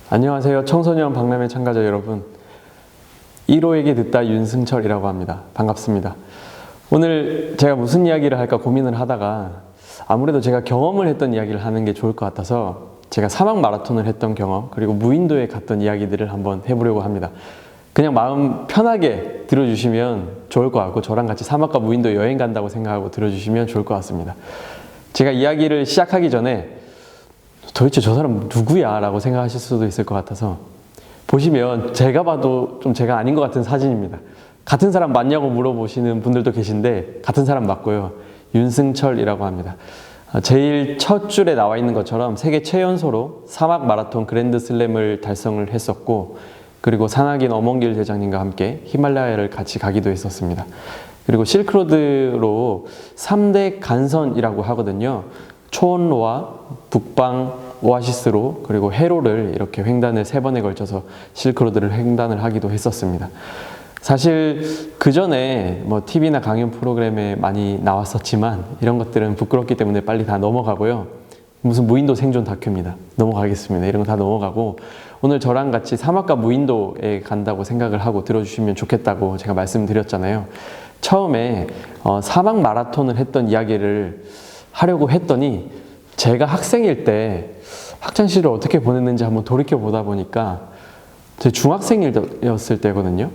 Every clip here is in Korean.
안녕하세요. 청소년 박람회 참가자 여러분. 1호에게 듣다 윤승철이라고 합니다. 반갑습니다. 오늘 제가 무슨 이야기를 할까 고민을 하다가 아무래도 제가 경험을 했던 이야기를 하는 게 좋을 것 같아서 제가 사막 마라톤을 했던 경험 그리고 무인도에 갔던 이야기들을 한번 해보려고 합니다. 그냥 마음 편하게 들어주시면 좋을 것 같고 저랑 같이 사막과 무인도 여행 간다고 생각하고 들어주시면 좋을 것 같습니다. 제가 이야기를 시작하기 전에 도대체 저 사람 누구야? 라고 생각하실 수도 있을 것 같아서 보시면 제가 봐도 좀 제가 아닌 것 같은 사진입니다. 같은 사람 맞냐고 물어보시는 분들도 계신데 같은 사람 맞고요. 윤승철이라고 합니다. 제일 첫 줄에 나와 있는 것처럼 세계 최연소로 사막 마라톤 그랜드 슬램을 달성을 했었고 그리고 산악인 엄원길 대장님과 함께 히말라야를 같이 가기도 했었습니다. 그리고 실크로드로 3대 간선이라고 하거든요. 초원로와 북방 오아시스로 그리고 해로를 이렇게 횡단을 3번에 걸쳐서 실크로드를 횡단을 하기도 했었습니다. 사실 그 전에 뭐 TV나 강연 프로그램에 많이 나왔었지만 이런 것들은 부끄럽기 때문에 빨리 다 넘어가고요. 무슨 무인도 생존 다큐입니다. 넘어가겠습니다. 이런 거 다 넘어가고 오늘 저랑 같이 사막과 무인도에 간다고 생각을 하고 들어주시면 좋겠다고 제가 말씀드렸잖아요. 처음에 사막 마라톤을 했던 이야기를 하려고 했더니 제가 학생일 때 학창시절을 어떻게 보냈는지 한번 돌이켜 보다 보니까 제 중학생이었을 때거든요.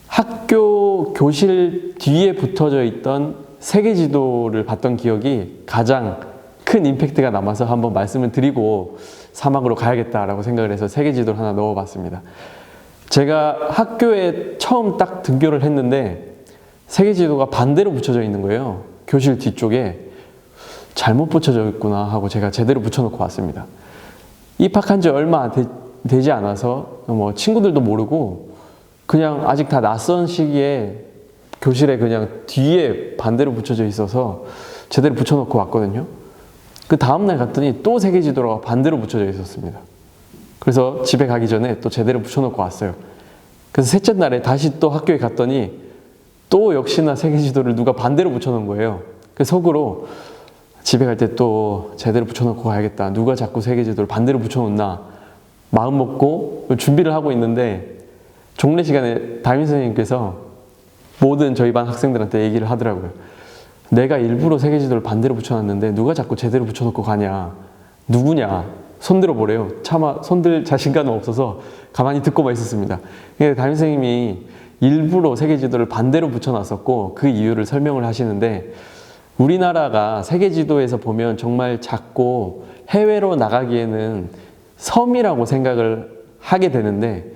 학교 교실 뒤에 붙어져 있던 세계 지도를 봤던 기억이 가장 큰 임팩트가 남아서 한번 말씀을 드리고 사막으로 가야겠다라고 생각을 해서 세계 지도를 하나 넣어봤습니다. 제가 학교에 처음 딱 등교를 했는데 세계 지도가 반대로 붙여져 있는 거예요. 교실 뒤쪽에. 잘못 붙여져 있구나 하고 제가 제대로 붙여놓고 왔습니다. 입학한 지 얼마 되지 않아서 뭐 친구들도 모르고 그냥 아직 다 낯선 시기에 교실에 그냥 뒤에 반대로 붙여져 있어서 제대로 붙여놓고 왔거든요. 그 다음날 갔더니 또 세계지도가 반대로 붙여져 있었습니다. 그래서 집에 가기 전에 또 제대로 붙여놓고 왔어요. 그래서 셋째 날에 다시 또 학교에 갔더니 또 역시나 세계지도를 누가 반대로 붙여놓은 거예요. 그래서 속으로 집에 갈 때 또 제대로 붙여놓고 가야겠다. 누가 자꾸 세계지도를 반대로 붙여놓나 마음 먹고 준비를 하고 있는데 종례 시간에 담임 선생님께서 모든 저희 반 학생들한테 얘기를 하더라고요. 내가 일부러 세계지도를 반대로 붙여놨는데 누가 자꾸 제대로 붙여놓고 가냐. 누구냐. 손들어 보래요. 차마 손들 자신감은 없어서 가만히 듣고만 있었습니다. 담임 선생님이 일부러 세계지도를 반대로 붙여놨었고 그 이유를 설명을 하시는데 우리나라가 세계지도에서 보면 정말 작고 해외로 나가기에는 섬이라고 생각을 하게 되는데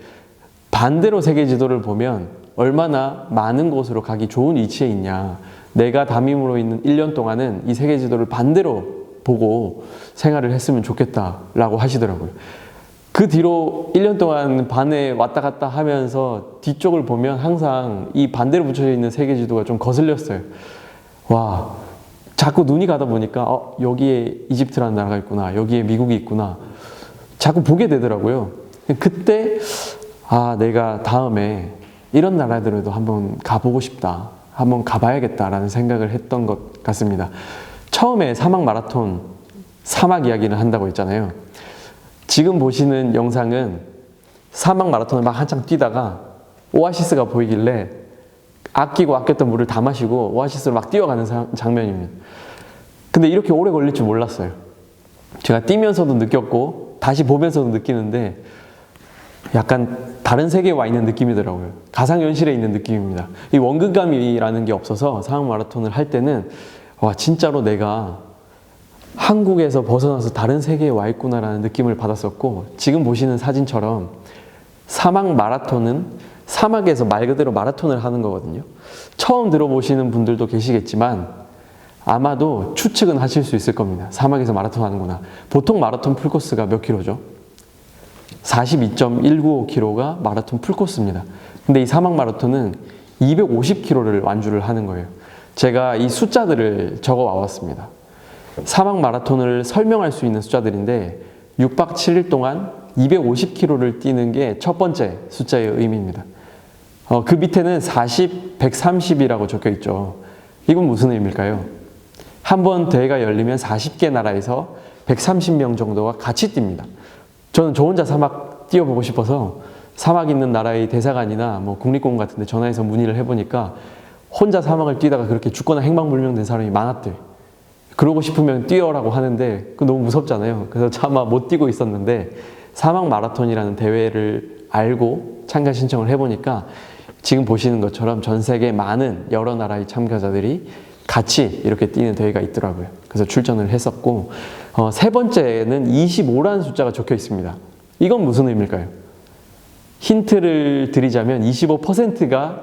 반대로 세계지도를 보면 얼마나 많은 곳으로 가기 좋은 위치에 있냐. 내가 담임으로 있는 1년 동안은 이 세계지도를 반대로 보고 생활을 했으면 좋겠다라고 하시더라고요. 그 뒤로 1년 동안 반에 왔다 갔다 하면서 뒤쪽을 보면 항상 이 반대로 붙여져 있는 세계지도가 좀 거슬렸어요. 와. 자꾸 눈이 가다 보니까 여기에 이집트라는 나라가 있구나. 여기에 미국이 있구나. 자꾸 보게 되더라고요. 그때 내가 다음에 이런 나라들에도 한번 가보고 싶다. 한번 가봐야겠다라는 생각을 했던 것 같습니다. 처음에 사막 마라톤, 사막 이야기를 한다고 했잖아요. 지금 보시는 영상은 사막 마라톤을 막 한참 뛰다가 오아시스가 보이길래 아끼고 아꼈던 물을 다 마시고 오아시스로 막 뛰어가는 장면입니다. 근데 이렇게 오래 걸릴 줄 몰랐어요. 제가 뛰면서도 느꼈고 다시 보면서도 느끼는데 약간 다른 세계에 와 있는 느낌이더라고요. 가상현실에 있는 느낌입니다. 이 원근감이라는 게 없어서 사막 마라톤을 할 때는 진짜로 내가 한국에서 벗어나서 다른 세계에 와 있구나라는 느낌을 받았었고 지금 보시는 사진처럼 사막 마라톤은 사막에서 말 그대로 마라톤을 하는 거거든요. 처음 들어보시는 분들도 계시겠지만 아마도 추측은 하실 수 있을 겁니다. 사막에서 마라톤 하는구나. 보통 마라톤 풀코스가 몇 킬로죠? 42.195km가 마라톤 풀코스입니다. 근데 이 사막 마라톤은 250km를 완주를 하는 거예요. 제가 이 숫자들을 적어 와봤습니다. 사막 마라톤을 설명할 수 있는 숫자들인데 6박 7일 동안 250km를 뛰는 게 첫 번째 숫자의 의미입니다. 그 밑에는 40, 130이라고 적혀 있죠. 이건 무슨 의미일까요? 한 번 대회가 열리면 40개 나라에서 130명 정도가 같이 뜁니다. 저는 저 혼자 사막 뛰어보고 싶어서 사막 있는 나라의 대사관이나 뭐 국립공원 같은 데 전화해서 문의를 해보니까 혼자 사막을 뛰다가 그렇게 죽거나 행방불명된 사람이 많았대요. 그러고 싶으면 뛰어라고 하는데 그거 너무 무섭잖아요. 그래서 차마 못 뛰고 있었는데 사막 마라톤이라는 대회를 알고 참가 신청을 해보니까 지금 보시는 것처럼 전 세계 많은 여러 나라의 참가자들이 같이 이렇게 뛰는 대회가 있더라고요. 그래서 출전을 했었고, 세 번째는 25라는 숫자가 적혀 있습니다. 이건 무슨 의미일까요? 힌트를 드리자면 25%가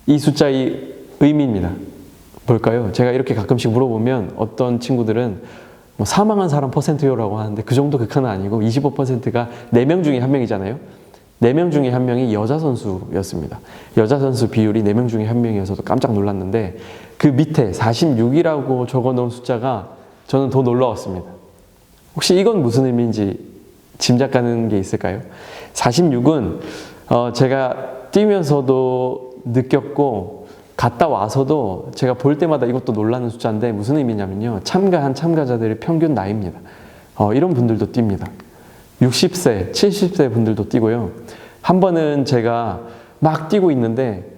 이 숫자의 의미입니다. 뭘까요? 제가 이렇게 가끔씩 물어보면 어떤 친구들은 뭐 사망한 사람 퍼센트요라고 하는데 그 정도 극한은 아니고 25%가 4명 중에 1명이잖아요. 4명 중에 1명이 여자 선수였습니다. 여자 선수 비율이 4명 중에 1명이어서도 깜짝 놀랐는데 그 밑에 46이라고 적어 놓은 숫자가 저는 더 놀라웠습니다. 혹시 이건 무슨 의미인지 짐작 가는 게 있을까요? 46은 제가 뛰면서도 느꼈고 갔다 와서도 제가 볼 때마다 이것도 놀라는 숫자인데 무슨 의미냐면요. 참가한 참가자들의 평균 나이입니다. 이런 분들도 뜁니다. 60세, 70세 분들도 뛰고요. 한 번은 제가 막 뛰고 있는데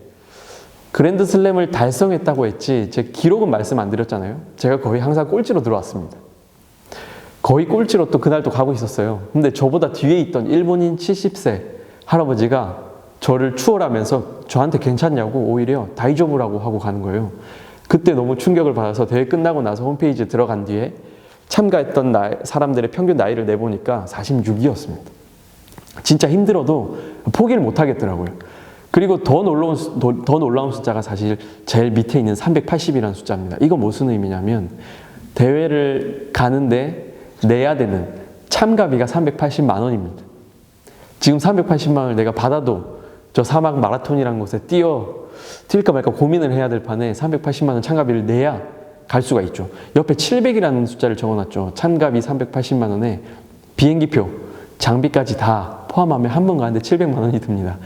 그랜드 슬램을 달성했다고 했지 제 기록은 말씀 안 드렸잖아요. 제가 거의 항상 꼴찌로 들어왔습니다. 거의 꼴찌로 또 그날 또 가고 있었어요. 근데 저보다 뒤에 있던 일본인 70세 할아버지가 저를 추월하면서 저한테 괜찮냐고 오히려 다이조부라고 하고 가는 거예요. 그때 너무 충격을 받아서 대회 끝나고 나서 홈페이지에 들어간 뒤에 참가했던 사람들의 평균 나이를 내보니까 46이었습니다. 진짜 힘들어도 포기를 못 하겠더라고요. 그리고 더 놀라운 숫자가 사실 제일 밑에 있는 380이라는 숫자입니다. 이거 무슨 의미냐면 대회를 가는데 내야 되는 참가비가 380만 원입니다. 지금 380만 원을 내가 받아도 저 사막 마라톤이라는 곳에 뛸까 말까 고민을 해야 될 판에 380만 원 참가비를 내야 갈 수가 있죠. 옆에 700이라는 숫자를 적어놨죠. 참가비 380만 원에 비행기표, 장비까지 다 포함하면 한 번 가는데 700만 원이 듭니다.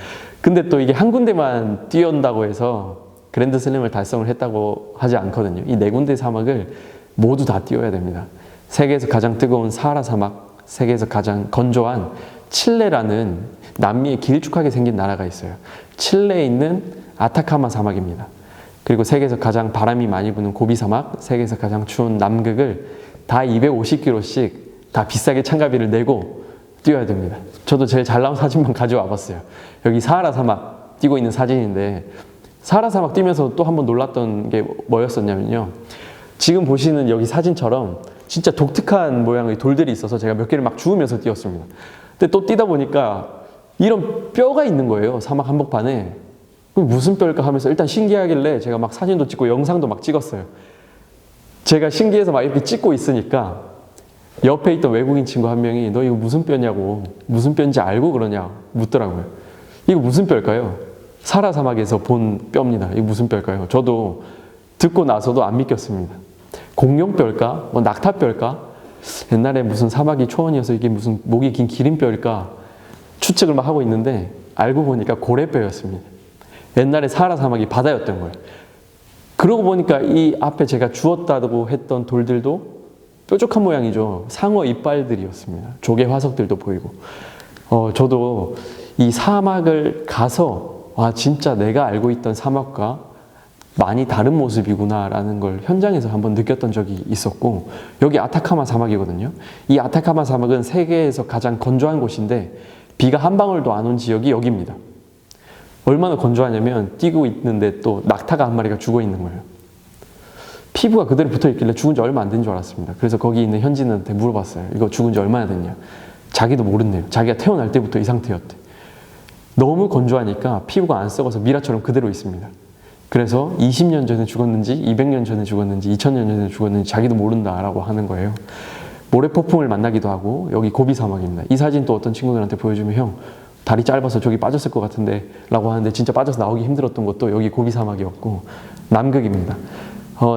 근데 또 이게 한 군데만 뛰어온다고 해서 그랜드 슬램을 달성을 했다고 하지 않거든요. 이 네 군데 사막을 모두 다 뛰어야 됩니다. 세계에서 가장 뜨거운 사하라 사막, 세계에서 가장 건조한 칠레라는 남미에 길쭉하게 생긴 나라가 있어요. 칠레에 있는 아타카마 사막입니다. 그리고 세계에서 가장 바람이 많이 부는 고비 사막, 세계에서 가장 추운 남극을 다 250km씩 다 비싸게 참가비를 내고 뛰어야 됩니다. 저도 제일 잘 나온 사진만 가져와 봤어요. 여기 사하라 사막 뛰고 있는 사진인데 사하라 사막 뛰면서 또 한 번 놀랐던 게 뭐였었냐면요. 지금 보시는 여기 사진처럼 진짜 독특한 모양의 돌들이 있어서 제가 몇 개를 막 주우면서 뛰었습니다. 근데 또 뛰다 보니까 이런 뼈가 있는 거예요. 사막 한복판에. 무슨 뼈일까 하면서 일단 신기하길래 제가 막 사진도 찍고 영상도 막 찍었어요. 제가 신기해서 막 이렇게 찍고 있으니까 옆에 있던 외국인 친구 한 명이 너 이거 무슨 뼈냐고, 무슨 뼈인지 알고 그러냐 묻더라고요. 이거 무슨 뼈일까요? 사하라 사막에서 본 뼈입니다. 이거 무슨 뼈일까요? 저도 듣고 나서도 안 믿겼습니다. 공룡뼈일까? 뭐 낙타뼈일까? 옛날에 무슨 사막이 초원이어서 이게 무슨 목이 긴 기린뼈일까? 추측을 막 하고 있는데 알고 보니까 고래뼈였습니다. 옛날에 사하라 사막이 바다였던 거예요. 그러고 보니까 이 앞에 제가 주웠다고 했던 돌들도 뾰족한 모양이죠. 상어 이빨들이었습니다. 조개 화석들도 보이고. 저도 이 사막을 가서 와 진짜 내가 알고 있던 사막과 많이 다른 모습이구나라는 걸 현장에서 한번 느꼈던 적이 있었고 여기 아타카마 사막이거든요. 이 아타카마 사막은 세계에서 가장 건조한 곳인데 비가 한 방울도 안 온 지역이 여기입니다. 얼마나 건조하냐면 뛰고 있는데 또 낙타가 한 마리가 죽어 있는 거예요. 피부가 그대로 붙어 있길래 죽은 지 얼마 안 된 줄 알았습니다. 그래서 거기 있는 현지인한테 물어봤어요. 이거 죽은 지 얼마나 됐냐. 자기도 모른대요. 자기가 태어날 때부터 이 상태였대. 너무 건조하니까 피부가 안 썩어서 미라처럼 그대로 있습니다. 그래서 20년 전에 죽었는지 200년 전에 죽었는지 2000년 전에 죽었는지 자기도 모른다라고 하는 거예요. 모래폭풍을 만나기도 하고 여기 고비 사막입니다. 이 사진 또 어떤 친구들한테 보여주면 형 다리 짧아서 저기 빠졌을 것 같은데 라고 하는데 진짜 빠져서 나오기 힘들었던 것도 여기 고비 사막이었고 남극입니다.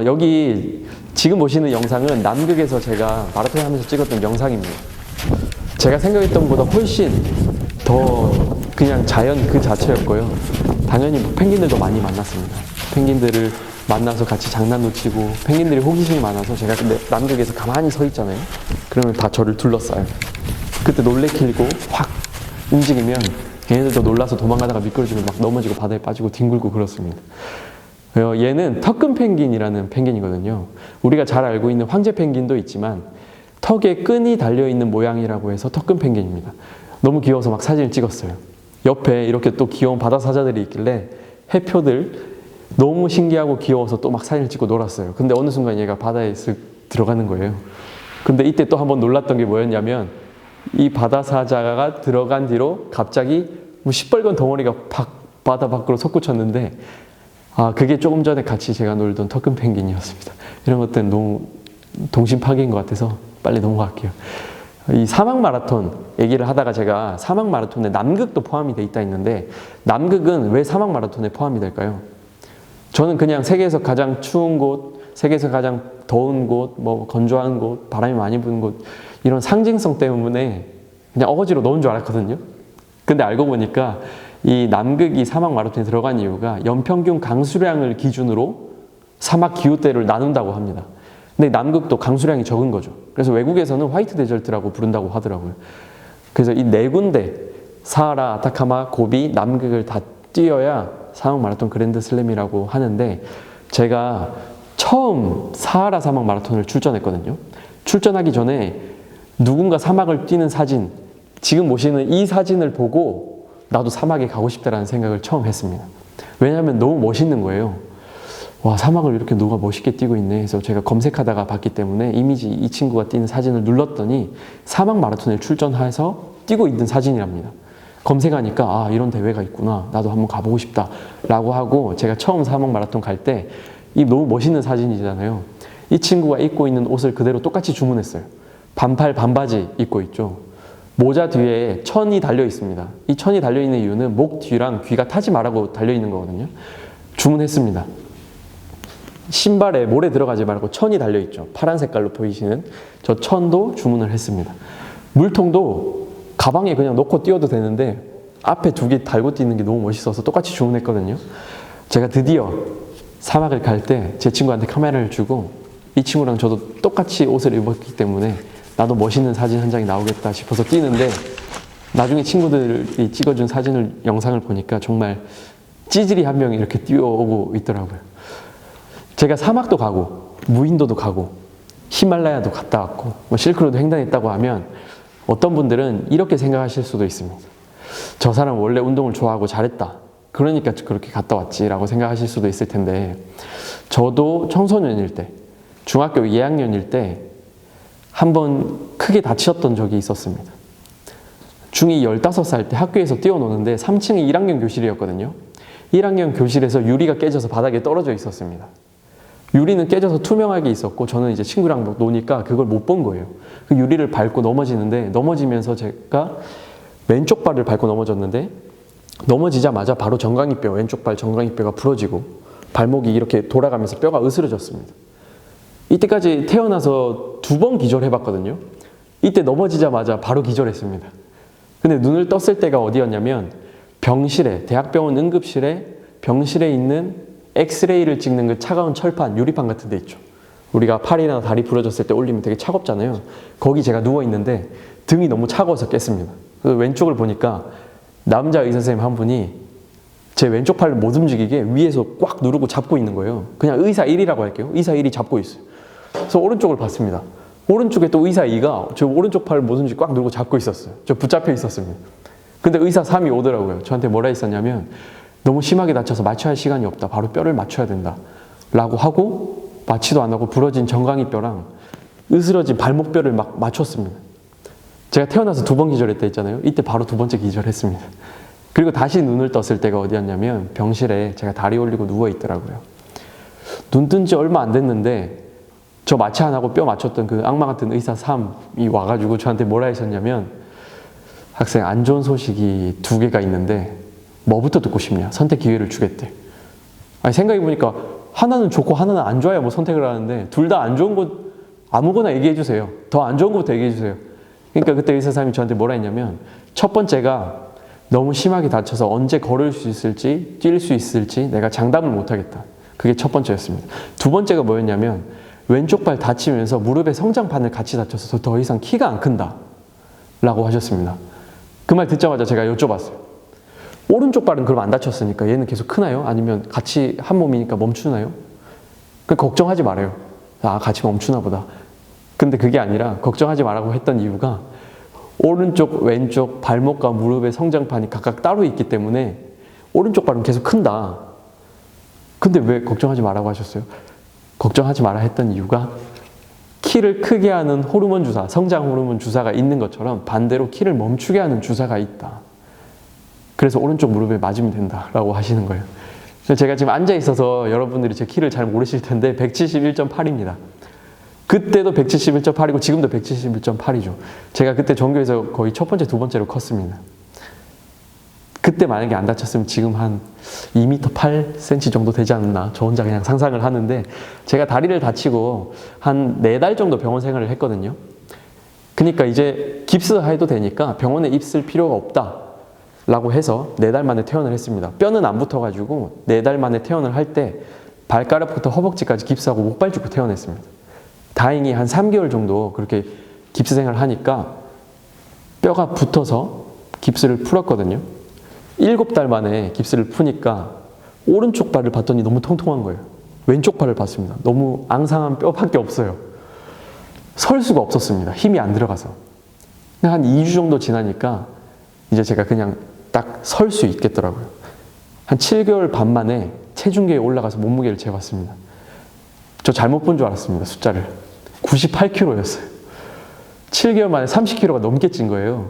여기 지금 보시는 영상은 남극에서 제가 마라톤 하면서 찍었던 영상입니다. 제가 생각했던 것보다 훨씬 더 그냥 자연 그 자체였고요. 당연히 펭귄들도 많이 만났습니다. 펭귄들을 만나서 같이 장난도 치고 펭귄들이 호기심이 많아서 제가 근데 남극에서 가만히 서 있잖아요. 그러면 다 저를 둘러싸요. 그때 놀래키고 확 움직이면 걔네들도 놀라서 도망가다가 미끄러지고 막 넘어지고 바다에 빠지고 뒹굴고 그렇습니다. 얘는 턱금 펭귄이라는 펭귄이거든요. 우리가 잘 알고 있는 황제 펭귄도 있지만 턱에 끈이 달려있는 모양이라고 해서 턱금 펭귄입니다. 너무 귀여워서 막 사진을 찍었어요. 옆에 이렇게 또 귀여운 바다 사자들이 있길래 해표들 너무 신기하고 귀여워서 또 막 사진을 찍고 놀았어요. 근데 어느 순간 얘가 바다에 쓱 들어가는 거예요. 근데 이때 또 한번 놀랐던 게 뭐였냐면 이 바다 사자가 들어간 뒤로 갑자기 뭐 시뻘건 덩어리가 바다 밖으로 솟구쳤는데 그게 조금 전에 같이 제가 놀던 턱금 펭귄이었습니다. 이런 것들은 너무 동심파괴인 것 같아서 빨리 넘어갈게요. 이 사막 마라톤 얘기를 하다가 제가 사막 마라톤에 남극도 포함이 돼 있다 했는데 남극은 왜 사막 마라톤에 포함이 될까요? 저는 그냥 세계에서 가장 추운 곳, 세계에서 가장 더운 곳, 뭐 건조한 곳, 바람이 많이 부는 곳 이런 상징성 때문에 그냥 어거지로 넣은 줄 알았거든요. 근데 알고 보니까 이 남극이 사막 마라톤에 들어간 이유가 연평균 강수량을 기준으로 사막 기후대를 나눈다고 합니다. 근데 남극도 강수량이 적은 거죠. 그래서 외국에서는 화이트 데절트라고 부른다고 하더라고요. 그래서 이 네 군데 사하라, 아타카마, 고비, 남극을 다 뛰어야 사막 마라톤 그랜드 슬램이라고 하는데 제가 처음 사하라 사막 마라톤을 출전했거든요. 출전하기 전에 누군가 사막을 뛰는 사진, 지금 보시는 이 사진을 보고 나도 사막에 가고 싶다라는 생각을 처음 했습니다. 왜냐하면 너무 멋있는 거예요. 와, 사막을 이렇게 누가 멋있게 뛰고 있네 해서 제가 검색하다가 봤기 때문에 이미지 이 친구가 뛰는 사진을 눌렀더니 사막 마라톤에 출전해서 뛰고 있는 사진이랍니다. 검색하니까 이런 대회가 있구나, 나도 한번 가보고 싶다 라고 하고 제가 처음 사막 마라톤 갈 때 이 너무 멋있는 사진이잖아요. 이 친구가 입고 있는 옷을 그대로 똑같이 주문했어요. 반팔 반바지 입고 있죠. 모자 뒤에 천이 달려 있습니다. 이 천이 달려 있는 이유는 목 뒤랑 귀가 타지 말라고 달려 있는 거거든요. 주문했습니다. 신발에 모래 들어가지 말고 천이 달려 있죠. 파란 색깔로 보이시는 저 천도 주문을 했습니다. 물통도 가방에 그냥 넣고 뛰어도 되는데 앞에 두 개 달고 뛰는 게 너무 멋있어서 똑같이 주문했거든요. 제가 드디어 사막을 갈 때 제 친구한테 카메라를 주고 이 친구랑 저도 똑같이 옷을 입었기 때문에 나도 멋있는 사진 한 장이 나오겠다 싶어서 뛰는데 나중에 친구들이 찍어준 영상을 보니까 정말 찌질이 한 명이 이렇게 뛰어오고 있더라고요. 제가 사막도 가고 무인도도 가고 히말라야도 갔다 왔고 뭐 실크로드 횡단했다고 하면 어떤 분들은 이렇게 생각하실 수도 있습니다. 저 사람 원래 운동을 좋아하고 잘했다, 그러니까 그렇게 갔다 왔지 라고 생각하실 수도 있을 텐데 저도 청소년일 때 중학교 2학년일 때 한번 크게 다치셨던 적이 있었습니다. 중2 15살 때 학교에서 뛰어노는데 3층이 1학년 교실이었거든요. 1학년 교실에서 유리가 깨져서 바닥에 떨어져 있었습니다. 유리는 깨져서 투명하게 있었고 저는 이제 친구랑 노니까 그걸 못 본 거예요. 그 유리를 밟고 넘어지는데 넘어지면서 제가 왼쪽 발을 밟고 넘어졌는데 넘어지자마자 바로 정강이뼈, 왼쪽 발 정강이뼈가 부러지고 발목이 이렇게 돌아가면서 뼈가 으스러졌습니다. 이때까지 태어나서 2번 기절해봤거든요. 이때 넘어지자마자 바로 기절했습니다. 근데 눈을 떴을 때가 어디였냐면 병실에, 대학병원 응급실에 병실에 있는 엑스레이를 찍는 그 차가운 철판, 유리판 같은 데 있죠. 우리가 팔이나 다리 부러졌을 때 올리면 되게 차갑잖아요. 거기 제가 누워있는데 등이 너무 차가워서 깼습니다. 그래서 왼쪽을 보니까 남자 의사 선생님 한 분이 제 왼쪽 팔을 못 움직이게 위에서 꽉 누르고 잡고 있는 거예요. 그냥 의사 1이라고 할게요. 의사 1이 잡고 있어요. 그래서 오른쪽을 봤습니다. 오른쪽에 또 의사 2가 저 오른쪽 팔을 못 움직이고 꽉 누르고 잡고 있었어요. 저 붙잡혀 있었습니다. 근데 의사 3이 오더라고요. 저한테 뭐라 했었냐면 너무 심하게 다쳐서 마취할 시간이 없다. 바로 뼈를 맞춰야 된다. 라고 하고 마취도 안 하고 부러진 정강이 뼈랑 으스러진 발목뼈를 막 맞췄습니다. 제가 태어나서 2번 기절했다 했잖아요. 이때 바로 2번째 기절했습니다. 그리고 다시 눈을 떴을 때가 어디였냐면 병실에 제가 다리 올리고 누워있더라고요. 눈 뜬 지 얼마 안 됐는데 저 마취 안 하고 뼈 맞췄던 그 악마 같은 의사 3이 와가지고 저한테 뭐라 하셨냐면 학생, 안 좋은 소식이 2개가 있는데 뭐부터 듣고 싶냐? 선택 기회를 주겠대. 아니, 생각해보니까 하나는 좋고 하나는 안 좋아야 뭐 선택을 하는데 둘 다 안 좋은 것 아무거나 얘기해주세요. 더 안 좋은 것부터 얘기해주세요. 그러니까 그때 의사 선생님이 저한테 뭐라 했냐면 첫 번째가 너무 심하게 다쳐서 언제 걸을 수 있을지 뛸 수 있을지 내가 장담을 못하겠다. 그게 첫 번째였습니다. 두 번째가 뭐였냐면 왼쪽 발 다치면서 무릎에 성장판을 같이 다쳐서 더 이상 키가 안 큰다. 라고 하셨습니다. 그 말 듣자마자 제가 여쭤봤어요. 오른쪽 발은 그럼 안 다쳤으니까 얘는 계속 크나요? 아니면 같이 한 몸이니까 멈추나요? 걱정하지 말아요. 아, 같이 멈추나 보다. 근데 그게 아니라 걱정하지 말라고 했던 이유가 오른쪽, 왼쪽 발목과 무릎의 성장판이 각각 따로 있기 때문에 오른쪽 발은 계속 큰다. 근데 왜 걱정하지 말라고 하셨어요? 걱정하지 마라 했던 이유가 키를 크게 하는 호르몬 주사, 성장 호르몬 주사가 있는 것처럼 반대로 키를 멈추게 하는 주사가 있다. 그래서 오른쪽 무릎에 맞으면 된다라고 하시는 거예요. 제가 지금 앉아 있어서 여러분들이 제 키를 잘 모르실 텐데 171.8입니다. 그때도 171.8이고 지금도 171.8이죠. 제가 그때 전교에서 거의 첫 번째, 두 번째로 컸습니다. 그때 만약에 안 다쳤으면 지금 한 2m 8cm 정도 되지 않나, 저 혼자 그냥 상상을 하는데, 제가 다리를 다치고 한 4달 정도 병원 생활을 했거든요. 그러니까 이제 깁스해도 되니까 병원에 입을 필요가 없다 라고 해서 4달 만에 퇴원을 했습니다. 뼈는 안 붙어가지고 4달 만에 퇴원을 할 때 발가락부터 허벅지까지 깁스하고 목발 짚고 퇴원했습니다. 다행히 한 3개월 정도 그렇게 깁스 생활을 하니까 뼈가 붙어서 깁스를 풀었거든요. 7달 만에 깁스를 푸니까 오른쪽 발을 봤더니 너무 통통한 거예요. 왼쪽 발을 봤습니다. 너무 앙상한 뼈밖에 없어요. 설 수가 없었습니다. 힘이 안 들어가서. 한 2주 정도 지나니까 이제 제가 그냥 딱 설 수 있겠더라고요. 한 7개월 반 만에 체중계에 올라가서 몸무게를 재봤습니다. 저 잘못 본 줄 알았습니다. 숫자를. 98kg였어요. 7개월 만에 30kg가 넘게 찐 거예요.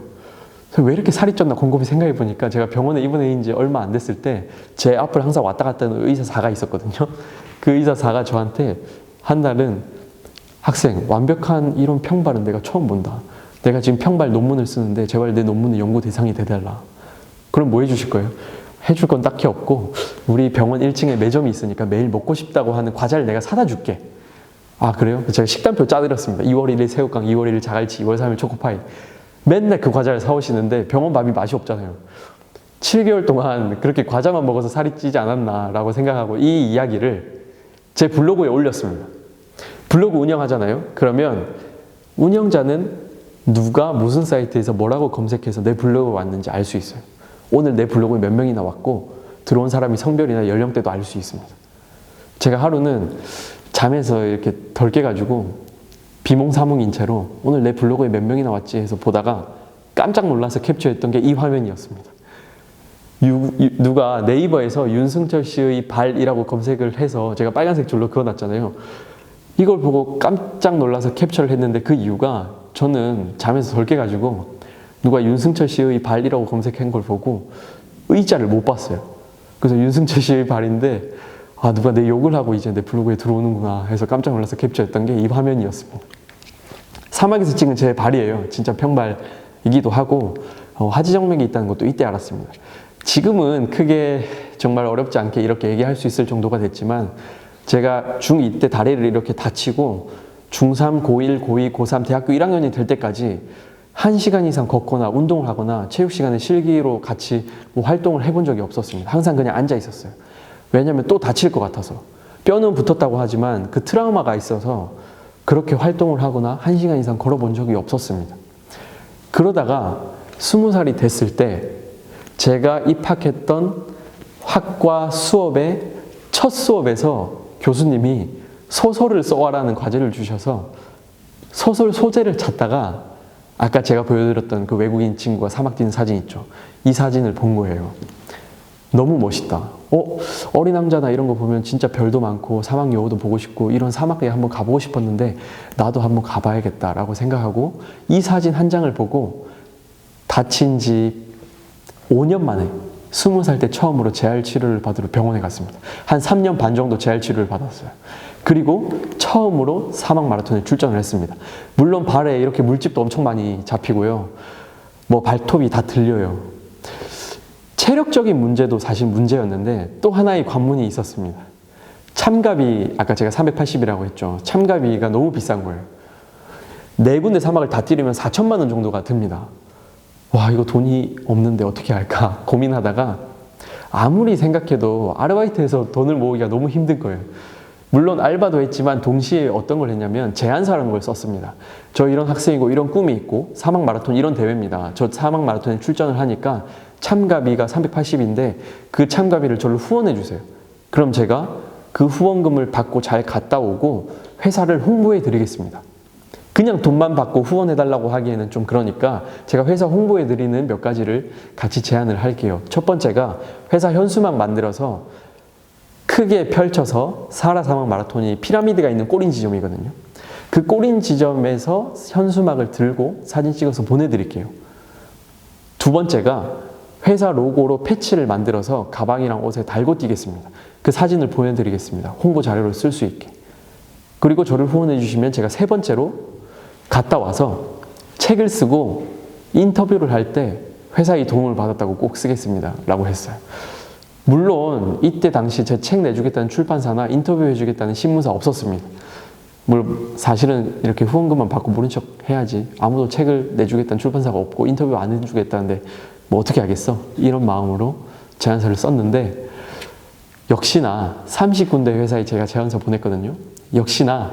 왜 이렇게 살이 쪘나 곰곰이 생각해 보니까 제가 병원에 입원해 지 얼마 안 됐을 때 제 앞을 항상 왔다 갔다 하는 의사사가 있었거든요. 그 의사사가 저한테 한 날은 학생, 완벽한 이론 평발은 내가 처음 본다. 내가 지금 평발 논문을 쓰는데 제발 내 논문의 연구 대상이 돼달라. 그럼 뭐 해주실 거예요? 해줄 건 딱히 없고 우리 병원 1층에 매점이 있으니까 매일 먹고 싶다고 하는 과자를 내가 사다 줄게. 아, 그래요? 제가 식단표 짜드렸습니다. 2월 1일 새우깡, 2월 1일 자갈치, 2월 3일 초코파이. 맨날 그 과자를 사오시는데 병원 밥이 맛이 없잖아요. 7개월 동안 그렇게 과자만 먹어서 살이 찌지 않았나라고 생각하고 이 이야기를 제 블로그에 올렸습니다. 블로그 운영하잖아요. 그러면 운영자는 누가 무슨 사이트에서 뭐라고 검색해서 내 블로그에 왔는지 알 수 있어요. 오늘 내 블로그에 몇 명이나 왔고 들어온 사람이 성별이나 연령대도 알 수 있습니다. 제가 하루는 잠에서 이렇게 덜 깨가지고 비몽사몽인 채로 오늘 내 블로그에 몇 명이나 왔지 해서 보다가 깜짝 놀라서 캡처했던 게 이 화면이었습니다. 누가 네이버에서 윤승철 씨의 발이라고 검색을 해서 제가 빨간색 줄로 그어놨잖아요. 이걸 보고 깜짝 놀라서 캡처를 했는데 그 이유가 저는 잠에서 덜 깨가지고 누가 윤승철 씨의 발이라고 검색한 걸 보고 의자를 못 봤어요. 그래서 윤승철 씨의 발인데 아, 누가 내 욕을 하고 이제 내 블로그에 들어오는구나 해서 깜짝 놀라서 캡처했던 게 이 화면이었습니다. 사막에서 찍은 제 발이에요. 진짜 평발이기도 하고 하지정맥이 있다는 것도 이때 알았습니다. 지금은 크게 정말 어렵지 않게 이렇게 얘기할 수 있을 정도가 됐지만 제가 중2 때 다리를 이렇게 다치고 중3, 고1, 고2, 고3, 대학교 1학년이 될 때까지 1시간 이상 걷거나 운동을 하거나 체육 시간에 실기로 같이 뭐 활동을 해본 적이 없었습니다. 항상 그냥 앉아 있었어요. 왜냐하면 또 다칠 것 같아서. 뼈는 붙었다고 하지만 그 트라우마가 있어서 그렇게 활동을 하거나 1시간 이상 걸어본 적이 없었습니다. 그러다가 20살이 됐을 때 제가 입학했던 학과 수업의 첫 수업에서 교수님이 소설을 써와라는 과제를 주셔서 소설 소재를 찾다가 아까 제가 보여드렸던 그 외국인 친구가 사막 뛰는 사진 있죠. 이 사진을 본 거예요. 너무 멋있다. 어린 왕자나 이런 거 보면 진짜 별도 많고 사막 여우도 보고 싶고 이런 사막에 한번 가보고 싶었는데 나도 한번 가봐야겠다라고 생각하고 이 사진 한 장을 보고 다친 지 5년 만에 20살 때 처음으로 재활 치료를 받으러 병원에 갔습니다. 한 3년 반 정도 재활 치료를 받았어요. 그리고 처음으로 사막 마라톤에 출전을 했습니다. 물론 발에 이렇게 물집도 엄청 많이 잡히고요. 뭐 발톱이 다 들려요. 체력적인 문제도 사실 문제였는데 또 하나의 관문이 있었습니다. 참가비, 아까 제가 380이라고 했죠. 참가비가 너무 비싼 거예요. 4군데 사막을 다 뛰려면 4천만 원 정도가 듭니다. 와, 이거 돈이 없는데 어떻게 할까 고민하다가 아무리 생각해도 아르바이트해서 돈을 모으기가 너무 힘든 거예요. 물론 알바도 했지만 동시에 어떤 걸 했냐면 제안서라는 걸 썼습니다. 저 이런 학생이고 이런 꿈이 있고 사막 마라톤 이런 대회입니다. 저 사막 마라톤에 출전을 하니까 참가비가 380인데 그 참가비를 저를 후원해 주세요. 그럼 제가 그 후원금을 받고 잘 갔다 오고 회사를 홍보해 드리겠습니다. 그냥 돈만 받고 후원해 달라고 하기에는 좀 그러니까 제가 회사 홍보해 드리는 몇 가지를 같이 제안을 할게요. 첫 번째가 회사 현수막 만들어서 크게 펼쳐서 사하라 사막 마라톤이 피라미드가 있는 꼬린 지점이거든요. 그 꼬린 지점에서 현수막을 들고 사진 찍어서 보내드릴게요. 두 번째가 회사 로고로 패치를 만들어서 가방이랑 옷에 달고 뛰겠습니다. 그 사진을 보내드리겠습니다. 홍보 자료로 쓸 수 있게. 그리고 저를 후원해 주시면 제가 세 번째로 갔다 와서 책을 쓰고 인터뷰를 할 때 회사의 도움을 받았다고 꼭 쓰겠습니다. 라고 했어요. 물론 이때 당시 제 책 내주겠다는 출판사나 인터뷰해 주겠다는 신문사 없었습니다. 물론 사실은 이렇게 후원금만 받고 모른 척 해야지. 아무도 책을 내주겠다는 출판사가 없고 인터뷰 안 해주겠다는데 뭐 어떻게 하겠어? 이런 마음으로 제안서를 썼는데 역시나 30군데 회사에 제가 제안서 보냈거든요. 역시나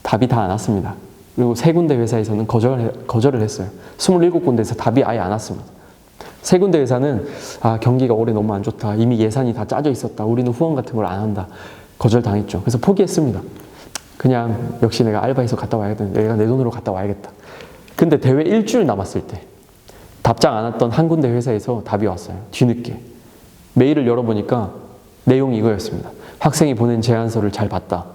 답이 다 안 왔습니다. 그리고 3군데 회사에서는 거절을 했어요. 27군데에서 답이 아예 안 왔습니다. 3군데 회사는 경기가 올해 너무 안 좋다. 이미 예산이 다 짜져 있었다. 우리는 후원 같은 걸 안 한다. 거절당했죠. 그래서 포기했습니다. 그냥 역시 내가 알바해서 갔다 와야겠다. 내가 내 돈으로 갔다 와야겠다. 근데 대회 일주일 남았을 때 답장 안 왔던 한 군데 회사에서 답이 왔어요. 뒤늦게. 메일을 열어보니까 내용이 이거였습니다. 학생이 보낸 제안서를 잘 봤다.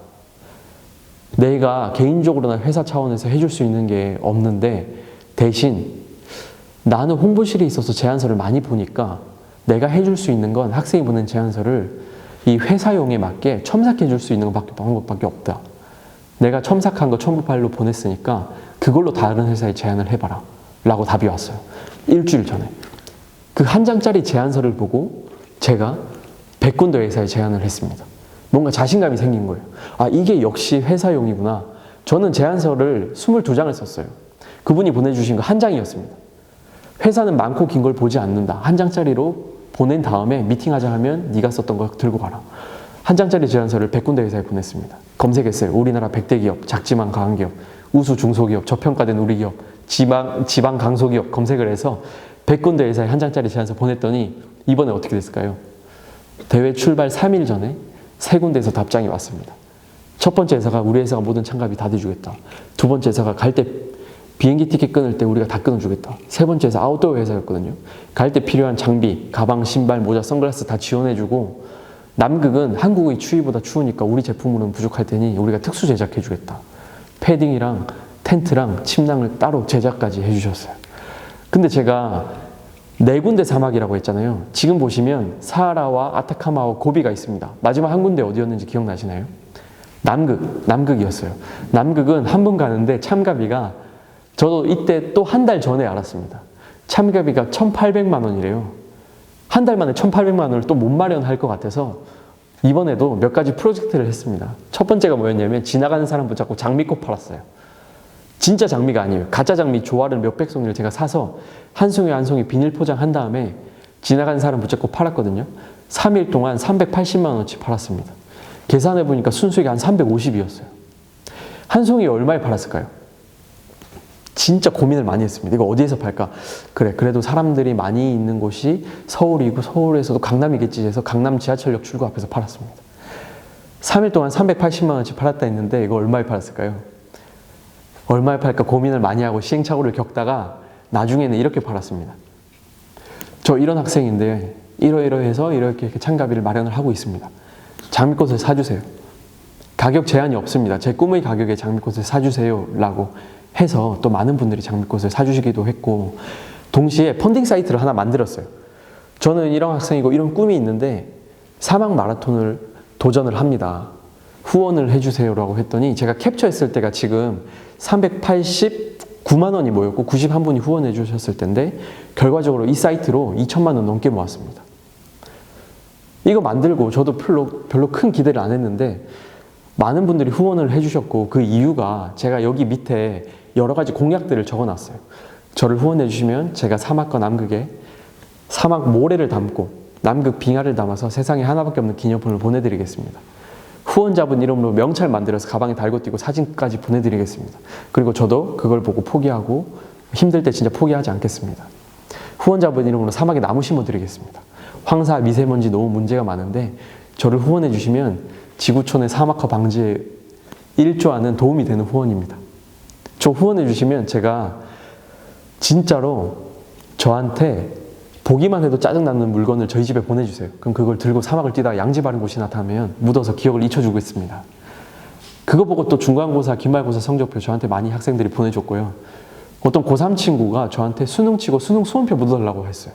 내가 개인적으로나 회사 차원에서 해줄 수 있는 게 없는데 대신 나는 홍보실에 있어서 제안서를 많이 보니까 내가 해줄 수 있는 건 학생이 보낸 제안서를 이 회사용에 맞게 첨삭해 줄 수 있는 방법밖에 없다. 내가 첨삭한 거 첨부 파일로 보냈으니까 그걸로 다른 회사에 제안을 해봐라. 라고 답이 왔어요. 일주일 전에. 그 한 장짜리 제안서를 보고 제가 100군데 회사에 제안을 했습니다. 뭔가 자신감이 생긴 거예요. 이게 역시 회사용이구나. 저는 제안서를 22장을 썼어요. 그분이 보내주신 거 한 장이었습니다. 회사는 많고 긴 걸 보지 않는다. 한 장짜리로 보낸 다음에 미팅하자 하면 네가 썼던 거 들고 가라. 한 장짜리 제안서를 100군데 회사에 보냈습니다. 검색했어요. 우리나라 100대 기업, 작지만 강한 기업, 우수 중소기업, 저평가된 우리 기업, 지방 강소기업 검색을 해서 100군데 회사에 한 장짜리 제안서 보냈더니 이번에 어떻게 됐을까요? 대회 출발 3일 전에 3군데에서 답장이 왔습니다. 첫 번째 회사가 우리 회사가 모든 참가비 다 대주겠다. 두 번째 회사가 갈 때 비행기 티켓 끊을 때 우리가 다 끊어주겠다. 세 번째 회사 아웃도어 회사였거든요. 갈 때 필요한 장비, 가방, 신발, 모자, 선글라스 다 지원해주고 남극은 한국의 추위보다 추우니까 우리 제품으로는 부족할 테니 우리가 특수 제작해주겠다. 패딩이랑 텐트랑 침낭을 따로 제작까지 해주셨어요. 근데 제가 4군데 사막이라고 했잖아요. 지금 보시면 사하라와 아타카마와 고비가 있습니다. 마지막 한 군데 어디였는지 기억나시나요? 남극이었어요. 남극은 한 번 가는데 참가비가 저도 이때 또 한 달 전에 알았습니다. 참가비가 1,800만 원이래요. 한 달 만에 1,800만 원을 또 못 마련할 것 같아서 이번에도 몇 가지 프로젝트를 했습니다. 첫 번째가 뭐였냐면 지나가는 사람 붙잡고 장미꽃 팔았어요. 진짜 장미가 아니에요. 가짜 장미 조화를 몇백 송이를 제가 사서 한 송이 한 송이 비닐 포장한 다음에 지나가는 사람 붙잡고 팔았거든요. 3일 동안 380만 원어치 팔았습니다. 계산해보니까 순수익이 한 350이었어요. 한 송이에 얼마에 팔았을까요? 진짜 고민을 많이 했습니다. 이거 어디에서 팔까? 그래도 사람들이 많이 있는 곳이 서울이고 서울에서도 강남이겠지 해서 강남 지하철역 출구 앞에서 팔았습니다. 3일 동안 380만 원어치 팔았다 했는데 이거 얼마에 팔았을까요? 얼마에 팔까 고민을 많이 하고 시행착오를 겪다가 나중에는 이렇게 팔았습니다. 저 이런 학생인데 이러이러해서 이렇게 참가비를 마련을 하고 있습니다. 장미꽃을 사주세요. 가격 제한이 없습니다. 제 꿈의 가격에 장미꽃을 사주세요 라고 해서 또 많은 분들이 장미꽃을 사주시기도 했고 동시에 펀딩 사이트를 하나 만들었어요. 저는 이런 학생이고 이런 꿈이 있는데 사막 마라톤을 도전을 합니다. 후원을 해주세요 라고 했더니 제가 캡처했을 때가 지금 389만 원이 모였고 91분이 후원해 주셨을 텐데 결과적으로 이 사이트로 2천만 원 넘게 모았습니다. 이거 만들고 저도 별로 큰 기대를 안 했는데 많은 분들이 후원을 해주셨고 그 이유가 제가 여기 밑에 여러 가지 공약들을 적어놨어요. 저를 후원해 주시면 제가 사막과 남극에 사막 모래를 담고 남극 빙하를 담아서 세상에 하나밖에 없는 기념품을 보내드리겠습니다. 후원자분 이름으로 명찰 만들어서 가방에 달고 뛰고 사진까지 보내드리겠습니다. 그리고 저도 그걸 보고 포기하고 힘들 때 진짜 포기하지 않겠습니다. 후원자분 이름으로 사막에 나무 심어드리겠습니다. 황사, 미세먼지 너무 문제가 많은데 저를 후원해 주시면 지구촌의 사막화 방지에 일조하는 도움이 되는 후원입니다. 저 후원해 주시면 제가 진짜로 저한테 보기만 해도 짜증나는 물건을 저희 집에 보내주세요. 그럼 그걸 들고 사막을 뛰다가 양지 바른 곳이 나타나면 묻어서 기억을 잊혀주고 있습니다. 그거 보고 또 중간고사, 기말고사 성적표 저한테 많이 학생들이 보내줬고요. 어떤 고3 친구가 저한테 수능 치고 수능 수험표 묻어달라고 했어요.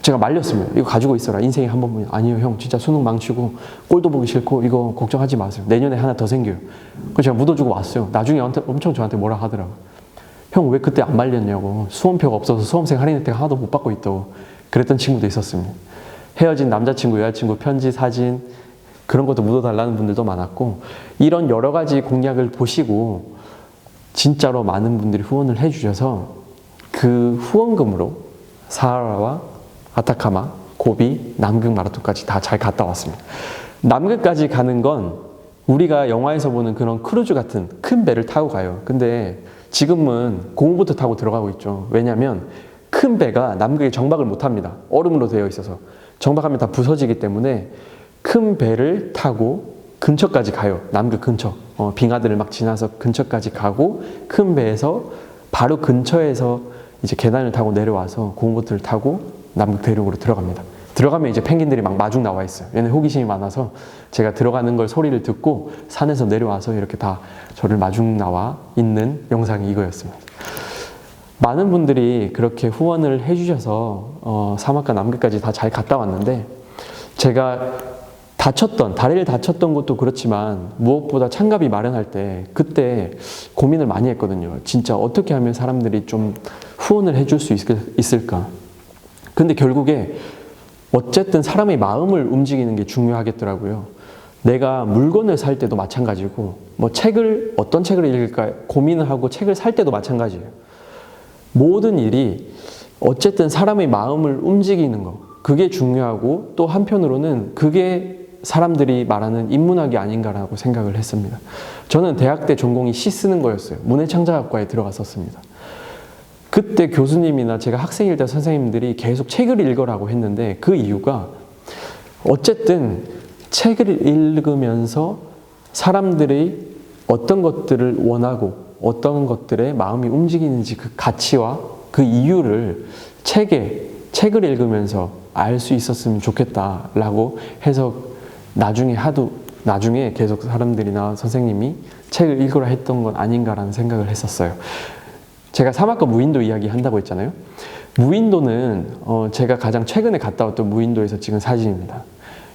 제가 말렸습니다. 이거 가지고 있어라. 인생에 한 번뿐이야. 아니요, 형. 진짜 수능 망치고 꼴도 보기 싫고 이거 걱정하지 마세요. 내년에 하나 더 생겨요. 그래서 제가 묻어주고 왔어요. 나중에 엄청 저한테 뭐라 하더라고요. 형 왜 그때 안 말렸냐고. 수험표가 없어서 수험생 할인 혜택 하나도 못 받고 있다고 그랬던 친구도 있었습니다. 헤어진 남자친구, 여자친구 편지, 사진 그런 것도 묻어달라는 분들도 많았고 이런 여러 가지 공약을 보시고 진짜로 많은 분들이 후원을 해주셔서 그 후원금으로 사하라와 아타카마, 고비, 남극 마라톤까지 다 잘 갔다 왔습니다. 남극까지 가는 건 우리가 영화에서 보는 그런 크루즈 같은 큰 배를 타고 가요. 근데 지금은 고무보트 타고 들어가고 있죠. 왜냐하면 큰 배가 남극에 정박을 못합니다. 얼음으로 되어 있어서. 정박하면 다 부서지기 때문에 큰 배를 타고 근처까지 가요. 남극 근처. 빙하들을 막 지나서 근처까지 가고 큰 배에서 바로 근처에서 이제 계단을 타고 내려와서 고무보트를 타고 남극 대륙으로 들어갑니다. 들어가면 이제 펭귄들이 막 마중 나와 있어요. 얘네 호기심이 많아서 제가 들어가는 걸 소리를 듣고 산에서 내려와서 이렇게 다 저를 마중 나와 있는 영상이 이거였습니다. 많은 분들이 그렇게 후원을 해주셔서 사막과 남극까지 다 잘 갔다 왔는데 제가 다리를 다쳤던 것도 그렇지만 무엇보다 창갑이 마련할 때 그때 고민을 많이 했거든요. 진짜 어떻게 하면 사람들이 좀 후원을 해줄 수 있을까? 근데 결국에 어쨌든 사람의 마음을 움직이는 게 중요하겠더라고요. 내가 물건을 살 때도 마찬가지고 뭐 어떤 책을 읽을까 고민을 하고 책을 살 때도 마찬가지예요. 모든 일이 어쨌든 사람의 마음을 움직이는 거 그게 중요하고 또 한편으로는 그게 사람들이 말하는 인문학이 아닌가라고 생각을 했습니다. 저는 대학 때 전공이 시 쓰는 거였어요. 문해창작학과에 들어갔었습니다. 그때 교수님이나 제가 학생일 때 선생님들이 계속 책을 읽으라고 했는데 그 이유가 어쨌든 책을 읽으면서 사람들이 어떤 것들을 원하고 어떤 것들에 마음이 움직이는지 그 가치와 그 이유를 책을 읽으면서 알 수 있었으면 좋겠다라고 해서 나중에 계속 사람들이나 선생님이 책을 읽으라 했던 건 아닌가라는 생각을 했었어요. 제가 사막과 무인도 이야기 한다고 했잖아요. 무인도는 제가 가장 최근에 갔다 왔던 무인도에서 찍은 사진입니다.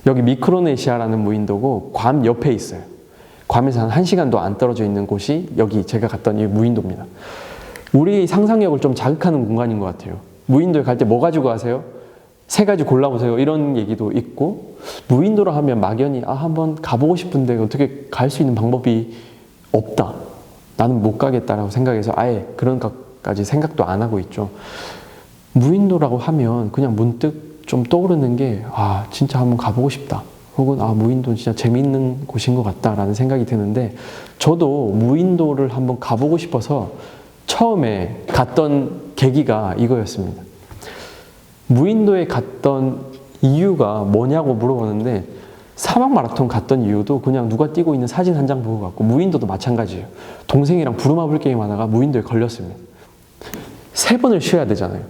여기 미크로네시아라는 무인도고 괌 옆에 있어요. 괌에서 한 1시간도 안 떨어져 있는 곳이 여기 제가 갔던 이 무인도입니다. 우리 상상력을 좀 자극하는 공간인 것 같아요. 무인도에 갈 때 뭐 가지고 가세요? 3가지 골라보세요. 이런 얘기도 있고 무인도로 하면 막연히 한번 가보고 싶은데 어떻게 갈 수 있는 방법이 없다. 나는 못 가겠다라고 생각해서 아예 그런 것까지 생각도 안 하고 있죠. 무인도라고 하면 그냥 문득 좀 떠오르는 게 진짜 한번 가보고 싶다. 혹은 무인도 진짜 재미있는 곳인 것 같다라는 생각이 드는데 저도 무인도를 한번 가보고 싶어서 처음에 갔던 계기가 이거였습니다. 무인도에 갔던 이유가 뭐냐고 물어보는데 사막 마라톤 갔던 이유도 그냥 누가 뛰고 있는 사진 한 장 보고 갔고 무인도도 마찬가지예요. 동생이랑 부루마블 게임 하다가 무인도에 걸렸습니다. 3번을 쉬어야 되잖아요.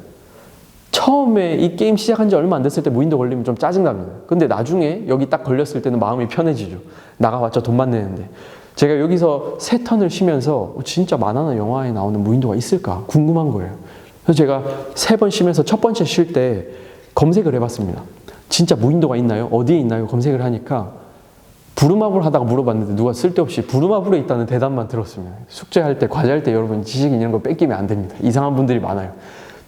처음에 이 게임 시작한 지 얼마 안 됐을 때 무인도 걸리면 좀 짜증납니다. 근데 나중에 여기 딱 걸렸을 때는 마음이 편해지죠. 나가봤자 돈만 내는데. 제가 여기서 3턴을 쉬면서 진짜 만화나 영화에 나오는 무인도가 있을까 궁금한 거예요. 그래서 제가 3번 쉬면서 첫 번째 쉴 때 검색을 해봤습니다. 진짜 무인도가 있나요? 어디에 있나요? 검색을 하니까 부루마블 하다가 물어봤는데 누가 쓸데없이 부루마블에 있다는 대답만 들었습니다. 숙제할 때, 과제할 때 여러분 지식 이런 거 뺏기면 안 됩니다. 이상한 분들이 많아요.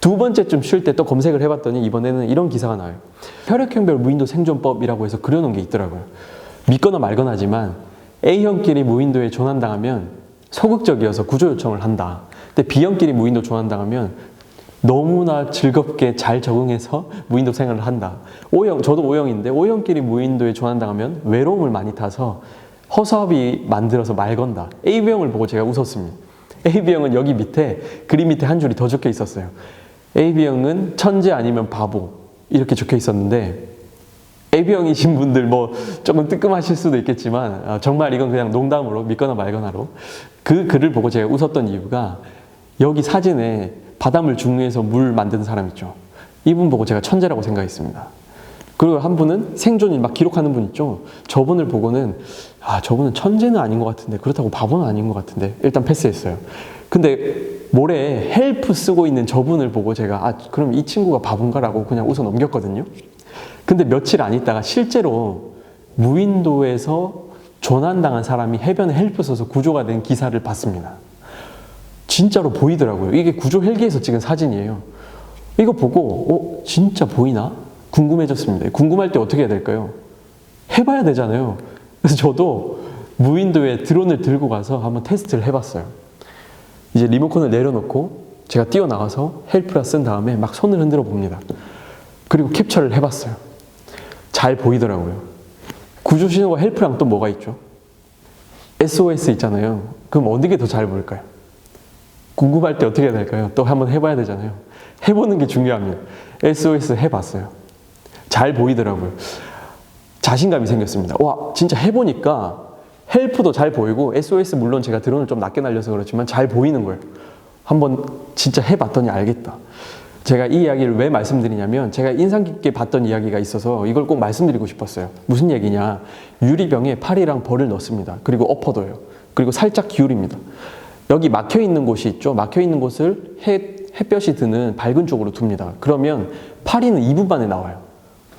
2번째쯤 쉴 때 또 검색을 해봤더니 이번에는 이런 기사가 나와요. 혈액형별 무인도 생존법이라고 해서 그려놓은 게 있더라고요. 믿거나 말거나 하지만 A형끼리 무인도에 조난당하면 소극적이어서 구조 요청을 한다. 근데 B형끼리 무인도 조난당하면 너무나 즐겁게 잘 적응해서 무인도 생활을 한다. 저도 O형인데 O형끼리 무인도에 조난당하면 외로움을 많이 타서 허수아비 만들어서 말 건다. AB형을 보고 제가 웃었습니다. AB형은 여기 밑에 그림 밑에 한 줄이 더 적혀 있었어요. AB형은 천재 아니면 바보 이렇게 적혀 있었는데 AB형이신 분들 뭐 조금 뜨끔하실 수도 있겠지만 정말 이건 그냥 농담으로 믿거나 말거나로 그 글을 보고 제가 웃었던 이유가 여기 사진에 바닷물 중류에서 물 만드는 사람 있죠. 이분 보고 제가 천재라고 생각했습니다. 그리고 한 분은 생존을 막 기록하는 분 있죠. 저분을 보고는 저분은 천재는 아닌 것 같은데 그렇다고 바보는 아닌 것 같은데 일단 패스했어요. 근데 모래에 헬프 쓰고 있는 저분을 보고 제가 그럼 이 친구가 바본가라고 그냥 웃어 넘겼거든요. 근데 며칠 안 있다가 실제로 무인도에서 조난당한 사람이 해변에 헬프 써서 구조가 된 기사를 봤습니다. 진짜로 보이더라고요. 이게 구조 헬기에서 찍은 사진이에요. 이거 보고 진짜 보이나? 궁금해졌습니다. 궁금할 때 어떻게 해야 될까요? 해봐야 되잖아요. 그래서 저도 무인도에 드론을 들고 가서 한번 테스트를 해봤어요. 이제 리모컨을 내려놓고 제가 뛰어나가서 헬프라 쓴 다음에 막 손을 흔들어 봅니다. 그리고 캡처를 해봤어요. 잘 보이더라고요. 구조 신호가 헬프랑 또 뭐가 있죠? SOS 있잖아요. 그럼 어느 게 더 잘 보일까요? 궁금할 때 어떻게 해야 될까요? 또 한번 해봐야 되잖아요. 해보는 게 중요합니다. SOS 해봤어요. 잘 보이더라고요. 자신감이 생겼습니다. 와, 진짜 해보니까 헬프도 잘 보이고 SOS 물론 제가 드론을 좀 낮게 날려서 그렇지만 잘 보이는 거예요. 한번 진짜 해봤더니 알겠다. 제가 이 이야기를 왜 말씀드리냐면 제가 인상 깊게 봤던 이야기가 있어서 이걸 꼭 말씀드리고 싶었어요. 무슨 얘기냐? 유리병에 팔이랑 벌을 넣습니다. 그리고 엎어둬요. 그리고 살짝 기울입니다. 여기 막혀 있는 곳이 있죠. 막혀 있는 곳을 햇볕이 드는 밝은 쪽으로 둡니다. 그러면 파리는 2분 만에 나와요.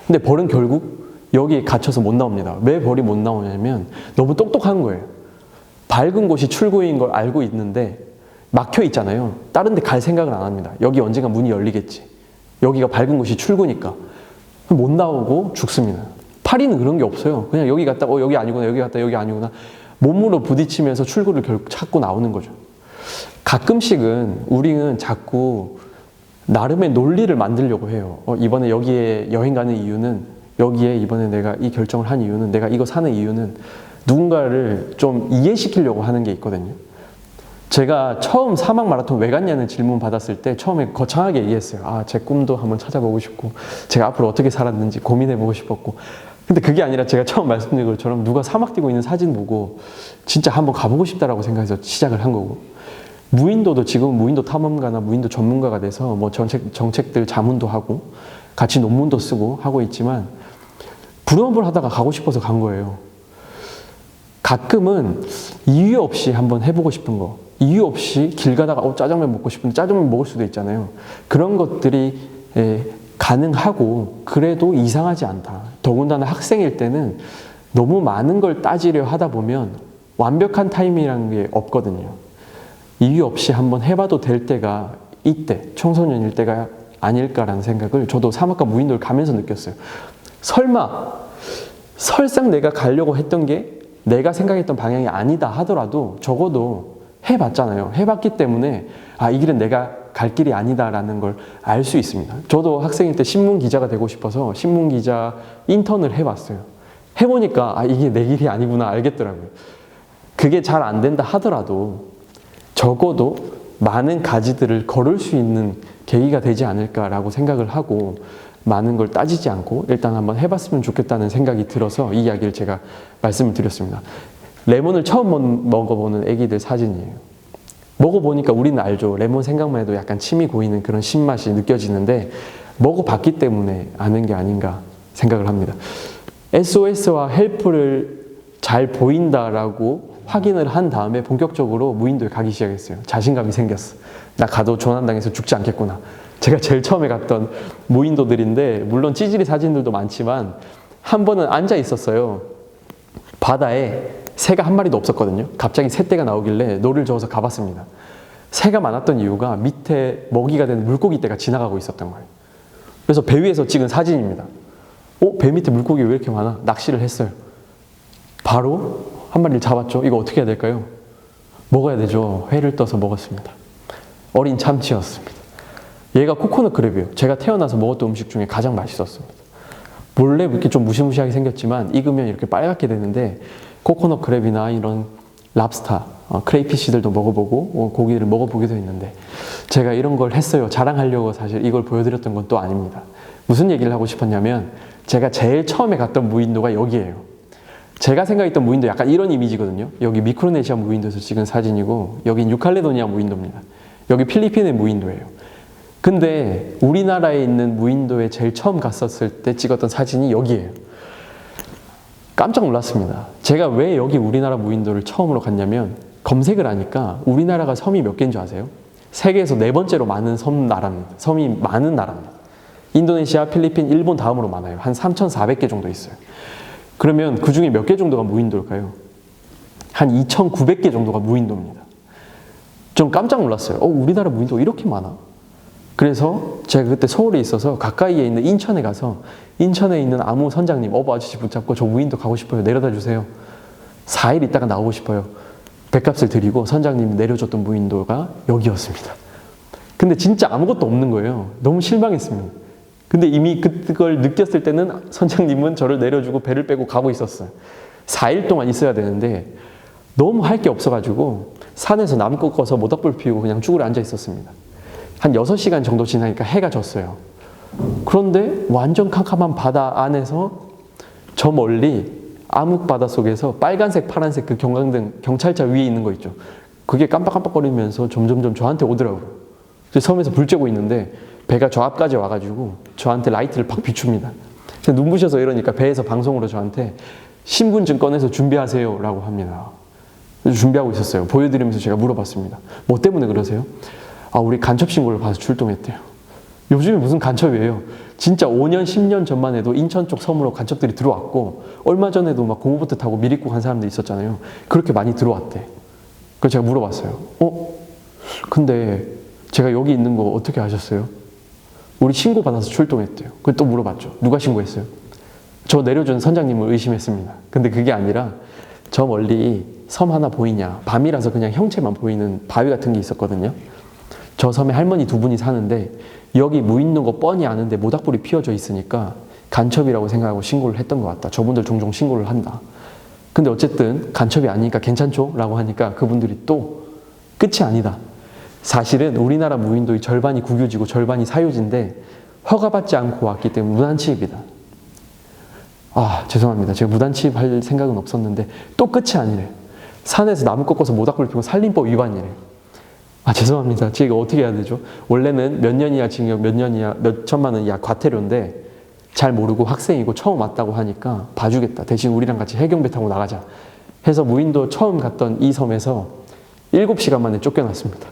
근데 벌은 결국 여기에 갇혀서 못 나옵니다. 왜 벌이 못 나오냐면 너무 똑똑한 거예요. 밝은 곳이 출구인 걸 알고 있는데 막혀 있잖아요. 다른 데 갈 생각을 안 합니다. 여기 언젠가 문이 열리겠지. 여기가 밝은 곳이 출구니까. 못 나오고 죽습니다. 파리는 그런 게 없어요. 그냥 여기 갔다 여기 아니구나, 여기 갔다 여기 아니구나. 몸으로 부딪히면서 출구를 결국 찾고 나오는 거죠. 가끔씩은 우리는 자꾸 나름의 논리를 만들려고 해요. 이번에 여기에 여행 가는 이유는, 여기에 이번에 내가 이 결정을 한 이유는, 내가 이거 사는 이유는 누군가를 좀 이해시키려고 하는 게 있거든요. 제가 처음 사막 마라톤 왜 갔냐는 질문 받았을 때 처음에 거창하게 얘기했어요. 제 꿈도 한번 찾아보고 싶고 제가 앞으로 어떻게 살았는지 고민해보고 싶었고, 근데 그게 아니라 제가 처음 말씀드린 것처럼 누가 사막 뛰고 있는 사진 보고 진짜 한번 가보고 싶다라고 생각해서 시작을 한 거고, 무인도도 지금 무인도 탐험가나 무인도 전문가가 돼서 뭐 정책들 자문도 하고 같이 논문도 쓰고 하고 있지만 부루마블 하다가 가고 싶어서 간 거예요. 가끔은 이유 없이 한번 해보고 싶은 거, 이유 없이 길 가다가 짜장면 먹고 싶은데 짜장면 먹을 수도 있잖아요. 그런 것들이 가능하고 그래도 이상하지 않다. 더군다나 학생일 때는 너무 많은 걸 따지려 하다 보면 완벽한 타이밍이라는 게 없거든요. 이유 없이 한번 해봐도 될 때가 이때, 청소년일 때가 아닐까라는 생각을 저도 사막과 무인도를 가면서 느꼈어요. 설상 내가 가려고 했던 게 내가 생각했던 방향이 아니다 하더라도 적어도 해봤잖아요. 해봤기 때문에 이 길은 내가 갈 길이 아니다라는 걸 알 수 있습니다. 저도 학생일 때 신문 기자가 되고 싶어서 신문 기자 인턴을 해봤어요. 해보니까 이게 내 길이 아니구나 알겠더라고요. 그게 잘 안 된다 하더라도 적어도 많은 가지들을 걸을 수 있는 계기가 되지 않을까라고 생각을 하고 많은 걸 따지지 않고 일단 한번 해봤으면 좋겠다는 생각이 들어서 이 이야기를 제가 말씀을 드렸습니다. 레몬을 처음 먹어보는 애기들 사진이에요. 먹어보니까 우리는 알죠. 레몬 생각만 해도 약간 침이 고이는 그런 신맛이 느껴지는데 먹어봤기 때문에 아는 게 아닌가 생각을 합니다. SOS와 헬프를 잘 보인다라고 확인을 한 다음에 본격적으로 무인도에 가기 시작했어요. 자신감이 생겼어. 나 가도 조난당해서 죽지 않겠구나. 제가 제일 처음에 갔던 무인도들인데 물론 찌질이 사진들도 많지만 한 번은 앉아 있었어요. 바다에 새가 한 마리도 없었거든요. 갑자기 새떼가 나오길래 노를 저어서 가봤습니다. 새가 많았던 이유가 밑에 먹이가 되는 물고기떼가 지나가고 있었던 거예요. 그래서 배 위에서 찍은 사진입니다. 배 밑에 물고기 왜 이렇게 많아? 낚시를 했어요. 바로 한 마리를 잡았죠. 이거 어떻게 해야 될까요? 먹어야 되죠. 회를 떠서 먹었습니다. 어린 참치였습니다. 얘가 코코넛 크랩이에요. 제가 태어나서 먹었던 음식 중에 가장 맛있었습니다. 몰래 이렇게 좀 무시무시하게 생겼지만 익으면 이렇게 빨갛게 되는데 코코넛 크랩이나 이런 랍스타, 크레이피쉬들도 먹어보고 고기를 먹어보기도 했는데 제가 이런 걸 했어요. 자랑하려고 사실 이걸 보여드렸던 건 또 아닙니다. 무슨 얘기를 하고 싶었냐면 제가 제일 처음에 갔던 무인도가 여기예요. 제가 생각했던 무인도 약간 이런 이미지거든요. 여기 미크로네시아 무인도에서 찍은 사진이고 여긴 뉴칼레도니아 무인도입니다. 여기 필리핀의 무인도예요. 근데 우리나라에 있는 무인도에 제일 처음 갔었을 때 찍었던 사진이 여기예요. 깜짝 놀랐습니다. 제가 왜 여기 우리나라 무인도를 처음으로 갔냐면 검색을 하니까 우리나라가 섬이 몇 개인 줄 아세요? 세계에서 네 번째로 많은 나라입니다. 섬이 많은 나라입니다. 인도네시아, 필리핀, 일본 다음으로 많아요. 한 3,400개 정도 있어요. 그러면 그 중에 몇 개 정도가 무인도일까요? 한 2,900개 정도가 무인도입니다. 좀 깜짝 놀랐어요. 우리나라 무인도가 이렇게 많아? 그래서 제가 그때 서울에 있어서 가까이에 있는 인천에 가서 인천에 있는 아무 선장님, 아저씨 붙잡고 저 무인도 가고 싶어요. 내려다 주세요. 4일 있다가 나오고 싶어요. 배값을 드리고 선장님이 내려줬던 무인도가 여기였습니다. 근데 진짜 아무것도 없는 거예요. 너무 실망했습니다. 근데 이미 그걸 느꼈을 때는 선장님은 저를 내려주고 배를 빼고 가고 있었어요. 4일 동안 있어야 되는데 너무 할 게 없어가지고 산에서 나무 꺾어서 모닥불 피우고 그냥 쭈그려 앉아 있었습니다. 한 6시간 정도 지나니까 해가 졌어요. 그런데 완전 캄캄한 바다 안에서 저 멀리 암흑 바다 속에서 빨간색, 파란색 그 경광등, 경찰차 위에 있는 거 있죠. 그게 깜빡깜빡거리면서 점점점 저한테 오더라고요. 섬에서 불 쬐고 있는데 배가 저 앞까지 와가지고 저한테 라이트를 팍 비춥니다. 눈부셔서 이러니까 배에서 방송으로 저한테 신분증 꺼내서 준비하세요 라고 합니다. 그래서 준비하고 있었어요. 보여드리면서 제가 물어봤습니다. 뭐 때문에 그러세요? 우리 간첩 신고를 봐서 출동했대요. 요즘에 무슨 간첩이에요? 진짜 5년, 10년 전만 해도 인천 쪽 섬으로 간첩들이 들어왔고 얼마 전에도 막 고무보트 타고 미리국 한 사람들 있었잖아요. 그렇게 많이 들어왔대. 그래서 제가 물어봤어요. 근데 제가 여기 있는 거 어떻게 아셨어요? 우리 신고 받아서 출동했대요. 그래서 또 물어봤죠. 누가 신고했어요? 저 내려준 선장님을 의심했습니다. 근데 그게 아니라 저 멀리 섬 하나 보이냐? 밤이라서 그냥 형체만 보이는 바위 같은 게 있었거든요. 저 섬에 할머니 2분이 사는데 여기 무인도인 거 뻔히 아는데 모닥불이 피어져 있으니까 간첩이라고 생각하고 신고를 했던 것 같다. 저분들 종종 신고를 한다. 근데 어쨌든 간첩이 아니니까 괜찮죠? 라고 하니까 그분들이 또 끝이 아니다. 사실은 우리나라 무인도의 절반이 국유지고 절반이 사유지인데 허가받지 않고 왔기 때문에 무단취입이다. 죄송합니다. 제가 무단취입할 생각은 없었는데 또 끝이 아니래요. 산에서 나무 꺾어서 모닥불 피우고 산림법 위반이래요. 죄송합니다. 제가 어떻게 해야 되죠? 원래는 몇 년 이하 징역, 몇 년 이하, 몇 천만 원 이하 과태료인데 잘 모르고 학생이고 처음 왔다고 하니까 봐주겠다. 대신 우리랑 같이 해경배 타고 나가자. 해서 무인도 처음 갔던 이 섬에서 7시간 만에 쫓겨났습니다.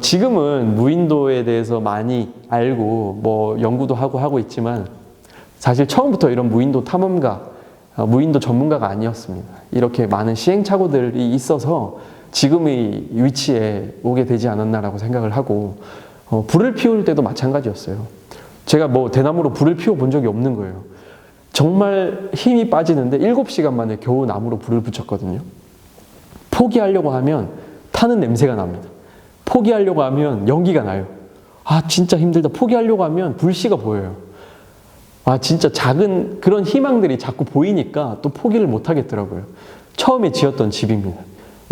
지금은 무인도에 대해서 많이 알고 뭐 연구도 하고 있지만 사실 처음부터 이런 무인도 탐험가, 무인도 전문가가 아니었습니다. 이렇게 많은 시행착오들이 있어서 지금의 위치에 오게 되지 않았나라고 생각을 하고 불을 피울 때도 마찬가지였어요. 제가 뭐 대나무로 불을 피워 본 적이 없는 거예요. 정말 힘이 빠지는데 7시간 만에 겨우 나무로 불을 붙였거든요. 포기하려고 하면 타는 냄새가 납니다. 포기하려고 하면 연기가 나요. 진짜 힘들다. 포기하려고 하면 불씨가 보여요. 진짜 작은 그런 희망들이 자꾸 보이니까 또 포기를 못 하겠더라고요. 처음에 지었던 집입니다.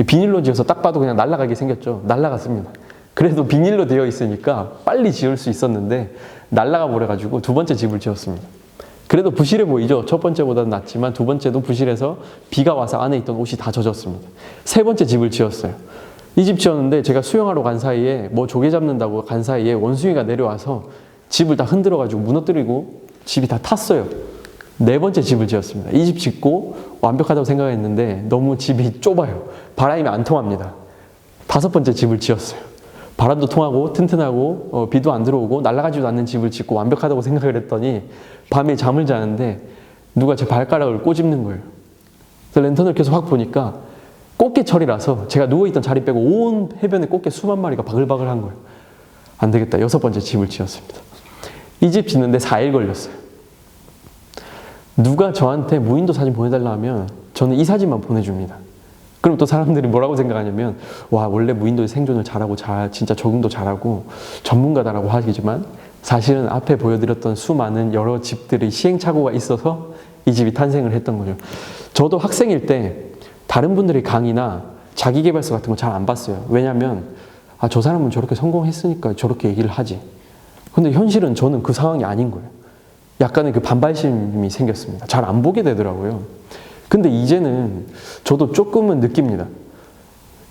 비닐로 지어서 딱 봐도 그냥 날아가게 생겼죠. 날아갔습니다. 그래도 비닐로 되어 있으니까 빨리 지을 수 있었는데 날아가 버려가지고 2번째 집을 지었습니다. 그래도 부실해 보이죠. 첫 번째보다는 낫지만 2번째도 부실해서 비가 와서 안에 있던 옷이 다 젖었습니다. 3번째 집을 지었어요. 이 집 지었는데 제가 수영하러 간 사이에 뭐 조개 잡는다고 간 사이에 원숭이가 내려와서 집을 다 흔들어가지고 무너뜨리고 집이 다 탔어요. 4번째 집을 지었습니다. 이 집 짓고 완벽하다고 생각했는데 너무 집이 좁아요. 바람이 안 통합니다. 5번째 집을 지었어요. 바람도 통하고 튼튼하고 비도 안 들어오고 날아가지도 않는 집을 짓고 완벽하다고 생각을 했더니 밤에 잠을 자는데 누가 제 발가락을 꼬집는 거예요. 그래서 랜턴을 계속 확 보니까 꽃게철이라서 제가 누워있던 자리 빼고 온 해변에 꽃게 수만 마리가 바글바글한 거예요. 안 되겠다. 6번째 집을 지었습니다. 이 집 짓는데 4일 걸렸어요. 누가 저한테 무인도 사진 보내달라 하면 저는 이 사진만 보내줍니다. 그럼 또 사람들이 뭐라고 생각하냐면 와 원래 무인도에 생존을 잘하고 진짜 적응도 잘하고 전문가다라고 하시지만 사실은 앞에 보여드렸던 수많은 여러 집들이 시행착오가 있어서 이 집이 탄생을 했던 거죠. 저도 학생일 때 다른 분들의 강의나 자기계발서 같은 거 잘 안 봤어요. 왜냐면 저 사람은 저렇게 성공했으니까 저렇게 얘기를 하지. 근데 현실은 저는 그 상황이 아닌 거예요. 약간의 그 반발심이 생겼습니다. 잘 안 보게 되더라고요. 근데 이제는 저도 조금은 느낍니다.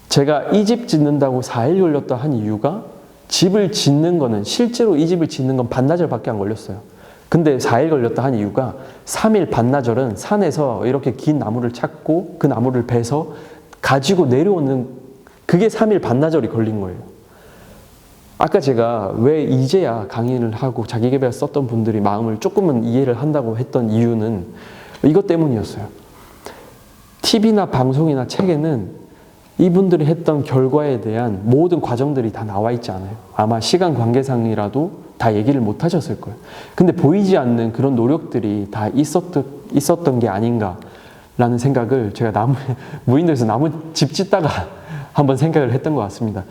제가 이 집 짓는다고 4일 걸렸다 한 이유가 집을 짓는 거는 실제로 이 집을 짓는 건 반나절밖에 안 걸렸어요. 근데 4일 걸렸다 한 이유가 3일 반나절은 산에서 이렇게 긴 나무를 찾고 그 나무를 베서 가지고 내려오는 그게 3일 반나절이 걸린 거예요. 아까 제가 왜 이제야 강의를 하고 자기계발 썼던 분들이 마음을 조금은 이해를 한다고 했던 이유는 이것 때문이었어요. TV나 방송이나 책에는 이분들이 했던 결과에 대한 모든 과정들이 다 나와 있지 않아요. 아마 시간 관계상이라도 다 얘기를 못 하셨을 거예요. 근데 보이지 않는 그런 노력들이 다 있었던 게 아닌가라는 생각을 제가 무인도에서 나무 집 짓다가 한번 생각을 했던 것 같습니다.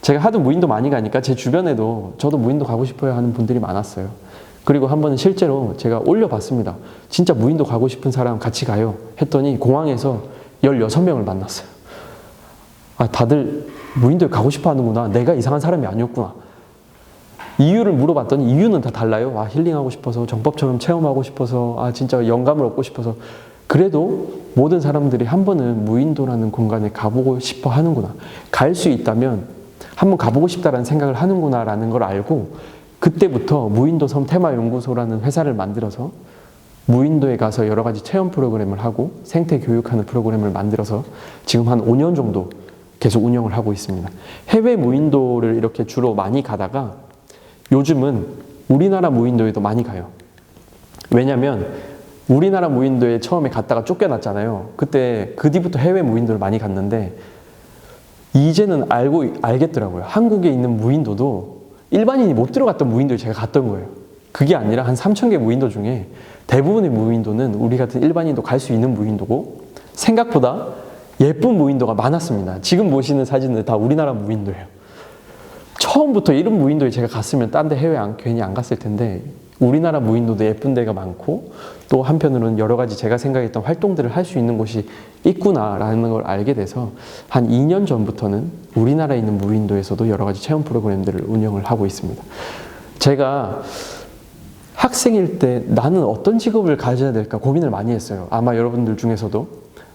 제가 하도 무인도 많이 가니까 제 주변에도 저도 무인도 가고 싶어요 하는 분들이 많았어요. 그리고 한 번은 실제로 제가 올려봤습니다. 진짜 무인도 가고 싶은 사람 같이 가요 했더니 공항에서 16명을 만났어요. 다들 무인도에 가고 싶어 하는구나. 내가 이상한 사람이 아니었구나. 이유를 물어봤더니 이유는 다 달라요. 힐링하고 싶어서, 정법처럼 체험하고 싶어서, 진짜 영감을 얻고 싶어서. 그래도 모든 사람들이 한 번은 무인도라는 공간에 가보고 싶어 하는구나. 갈 수 있다면 한번 가보고 싶다라는 생각을 하는구나라는 걸 알고 그때부터 무인도 섬 테마연구소라는 회사를 만들어서 무인도에 가서 여러 가지 체험 프로그램을 하고 생태 교육하는 프로그램을 만들어서 지금 한 5년 정도 계속 운영을 하고 있습니다. 해외 무인도를 이렇게 주로 많이 가다가 요즘은 우리나라 무인도에도 많이 가요. 왜냐면 우리나라 무인도에 처음에 갔다가 쫓겨났잖아요. 그때 그 뒤부터 해외 무인도를 많이 갔는데 이제는 알겠더라고요. 한국에 있는 무인도도 일반인이 못 들어갔던 무인도에 제가 갔던 거예요. 그게 아니라 한 3,000개 무인도 중에 대부분의 무인도는 우리 같은 일반인도 갈 수 있는 무인도고 생각보다 예쁜 무인도가 많았습니다. 지금 보시는 사진은 다 우리나라 무인도예요. 처음부터 이런 무인도에 제가 갔으면 딴 데 해외 괜히 안 갔을 텐데 우리나라 무인도도 예쁜 데가 많고 또 한편으로는 여러 가지 제가 생각했던 활동들을 할 수 있는 곳이 있구나라는 걸 알게 돼서 한 2년 전부터는 우리나라에 있는 무인도에서도 여러 가지 체험 프로그램들을 운영을 하고 있습니다. 제가 학생일 때 나는 어떤 직업을 가져야 될까 고민을 많이 했어요. 아마 여러분들 중에서도